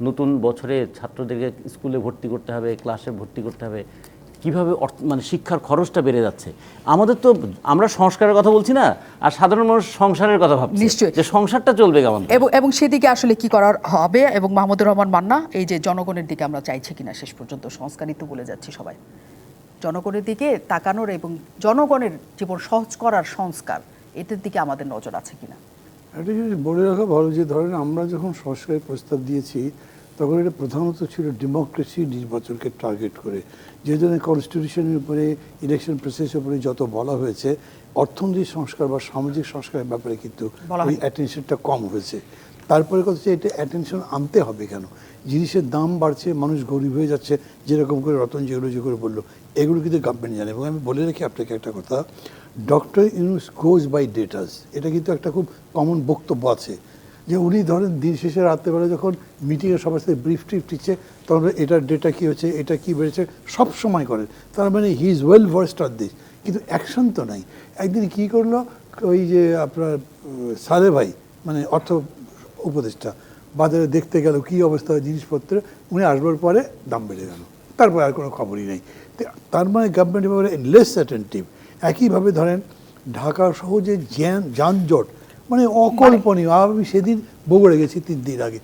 নতুন বছরে ছাত্রদেরকে স্কুলে ভর্তি করতে হবে, ক্লাসে ভর্তি করতে হবে, কীভাবে মানে শিক্ষার খরচটা বেড়ে যাচ্ছে। আমাদের তো, আমরা সংস্কারের কথা বলছি না, আর সাধারণ মানুষ সংসারের কথা ভাবছে, নিশ্চয়ই যে সংসারটা চলবে কেমন, এবং সেদিকে আসলে কি করার হবে। এবং মাহমুদুর রহমান মান্না, এই যে জনগণের দিকে আমরা চাইছি কিনা, শেষ পর্যন্ত সংস্কারই তো বলে যাচ্ছি সবাই, জনগণের দিকে তাকানোর এবং জনগণের জীবন সহজ করার সংস্কার, এটার দিকে আমাদের নজর আছে কিনা। এটা যদি বলে রাখা ভালো যে ধরেন আমরা যখন সংস্কারের প্রস্তাব দিয়েছি, তখন এটা প্রধানত ছিল ডেমোক্রেসি, নির্বাচনকে টার্গেট করে। যে জন্য কনস্টিটিউশনের উপরে, ইলেকশন প্রসেসের উপরে যত বলা হয়েছে, অর্থনৈতিক সংস্কার বা সামাজিক সংস্কারের ব্যাপারে কিন্তু ওই অ্যাটেনশনটা কম হয়েছে। তারপরে কথা হচ্ছে, এটা অ্যাটেনশন আনতে হবে কেন? জিনিসের দাম বাড়ছে, মানুষ গরিব হয়ে যাচ্ছে, যেরকম করে রতন যেগুলো করে বললো, এগুলো কিন্তু গভর্নমেন্ট জানে। এবং আমি বলে রাখি আপনাকে একটা কথা, ডক্টর ইউনূস গোজ বাই ডেটাস, এটা কিন্তু একটা খুব কমন বক্তব্য আছে, যে উনি ধরেন দিন শেষে রাত্রেবেলা যখন মিটিংয়ে সবার সাথে ব্রিফ দিচ্ছে, তখন এটার ডেটা কী হচ্ছে, এটা কী বেড়েছে, সব সময় করেন। তার মানে he is well versed on this, কিন্তু অ্যাকশন তো নাই। একদিন কী করলো, ওই যে আপনার সালে ভাই মানে অর্থ উপদেষ্টা বাজারে দেখতে গেল কী অবস্থা হয় জিনিসপত্রের, উনি আসবার পরে দাম বেড়ে গেল, তারপরে আর কোনো খবরই নেই। তার মানে গভর্নমেন্ট ব্যাপারে লেস অ্যাটেন্টিভ। একইভাবে ধরেন ঢাকা সহ যে যানজট মানে অকল্পনীয়। আমি সেদিন বগুড়া গেছি 3 দিন আগে,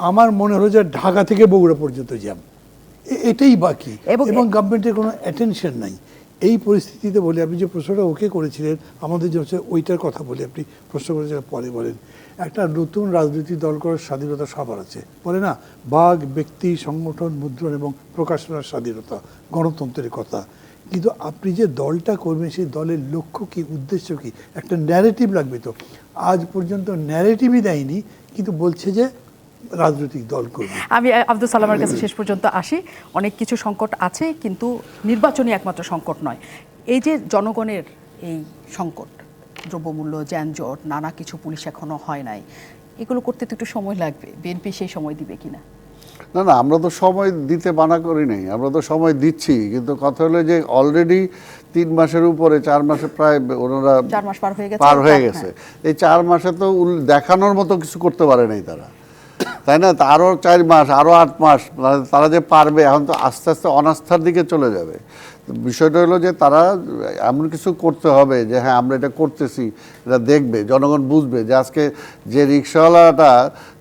আমার মনে হলো যে ঢাকা থেকে বগুড়া পর্যন্ত জ্যাম, এটাই বাকি, এবং গভর্নমেন্টের কোনো অ্যাটেনশন নাই। এই পরিস্থিতিতে বলে আপনি যে প্রশ্নটা ওকে করেছিলেন, আমাদের যে হচ্ছে ওইটার কথা বলে আপনি প্রশ্ন করেছিলেন পরে বলেন, একটা নতুন রাজনৈতিক দল করার স্বাধীনতা সবার আছে, বলে না বাক, ব্যক্তি, সংগঠন, মুদ্রণ এবং প্রকাশনার স্বাধীনতা, গণতন্ত্রের কথা। কিন্তু আপনি যে দলটা করবেন সেই দলের লক্ষ্য কী, উদ্দেশ্য কী, একটা ন্যারেটিভ লাগবে। তো আজ পর্যন্ত ন্যারেটিভই দেয়নি, কিন্তু বলছে যে রাজনৈতিক দল করবে। আমি আব্দুল সালামের কাছে শেষ পর্যন্ত আসি। অনেক কিছু সংকট আছে, কিন্তু নির্বাচনী একমাত্র সংকট নয়। এই যে জনগণের এই সংকট, দ্রব্যমূল্য, যানজট, নানা কিছু, পুলিশ এখনো হয় নাই, এগুলো করতে তো একটু সময় লাগবে। বিএনপি সেই সময় দিবে কিনা? না না, আমরা তো সময় দিতে মানা করি নাই, আমরা তো সময় দিচ্ছি। কিন্তু কথা হলো যে অলরেডি 3 মাসের উপরে, 4 মাসে প্রায় ওনারা 4 মাস পার হয়ে গেছে। এই 4 মাসে তো দেখানোর মতো কিছু করতে পারে নাই তারা, তাই না? তা আরও 4 মাস, আরও 8 মাস তারা যে পারবে, এখন তো আস্তে আস্তে অনাস্থার দিকে চলে যাবে। বিষয়টা হলো যে তারা এমন কিছু করতে হবে যে হ্যাঁ আমরা এটা করতেছি, এটা দেখবে, জনগণ বুঝবে যে আজকে যে রিক্সাওয়ালাটা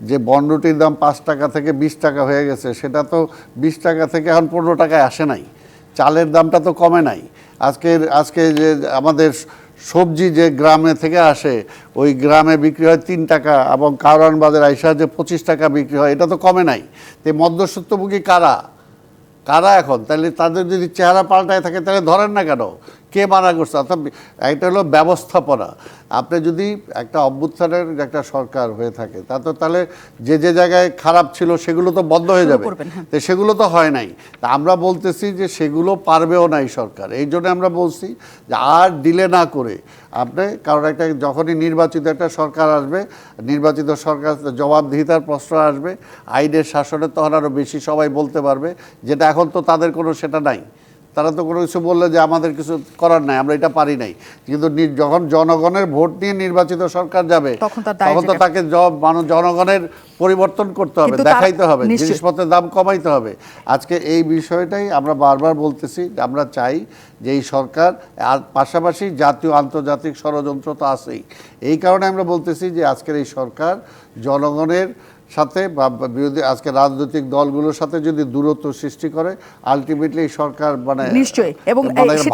যে বন্ডটির দাম 5 টাকা থেকে 20 টাকা হয়ে গেছে, সেটা তো 20 টাকা থেকে এখন 15 টাকায় আসে নাই। চালের দামটা তো কমে নাই। আজকে যে আমাদের সবজি যে গ্রামে থেকে আসে, ওই গ্রামে বিক্রি হয় 3 টাকা, এবং কারওয়ান বাজার আইসা যে 25 টাকা বিক্রি হয়, এটা তো কমে নাই। তো মধ্যস্বত্বভোগী কারা এখন? তাহলে তাদের যদি চেহারা পাল্টায় থাকে তাহলে ধরেন না কেন? কে মানা করছে? অর্থাৎ একটা হলো ব্যবস্থাপনা। আপনি যদি একটা অভ্যুত্থানের একটা সরকার হয়ে থাকে, তাহলে যে জায়গায় খারাপ ছিল সেগুলো তো বন্ধ হয়ে যাবে, তো সেগুলো তো হয় নাই। তা আমরা বলতেছি যে সেগুলো পারবেও না এই সরকার। এই জন্য আমরা বলছি যে আর ডিলে না করে আপনি, কারণ একটা যখনই নির্বাচিত একটা সরকার আসবে, নির্বাচিত সরকার জবাবদিহিতার প্রশ্ন আসবে, আইনের শাসনে তখন আরও বেশি সবাই বলতে পারবে, যেটা এখন তো তাদের কোনো সেটা নাই। তারা তো কোনো কিছু বললে যে আমাদের কিছু করার নাই, আমরা এটা পারি নাই। কিন্তু যখন জনগণের ভোট নিয়ে নির্বাচিত সরকার যাবে, তখন তো তাকে জনগণের পরিবর্তন করতে হবে, দেখাইতে হবে, জিনিসপত্রের দাম কমাইতে হবে। আজকে এই বিষয়টাই আমরা বারবার বলতেছি যে আমরা চাই যে এই সরকার, আর পাশাপাশি জাতীয় আন্তর্জাতিক ষড়যন্ত্র তো আছেই। এই কারণে আমরা বলতেছি যে আজকের এই সরকার জনগণের সাথে বা বিরোধী আজকে রাজনৈতিক দলগুলোর সাথে যদি দূরত্ব সৃষ্টি করে, আলটিমেটলি সরকার মানে নিশ্চয়ই, এবং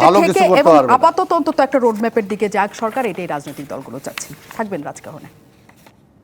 ভালো কিছু করতে পারবে। আপাতত অন্তত একটা রোডম্যাপের দিকে যাক সরকার, এটাই রাজনৈতিক দলগুলো চাচ্ছে। থাকবেন রাজকাহনে।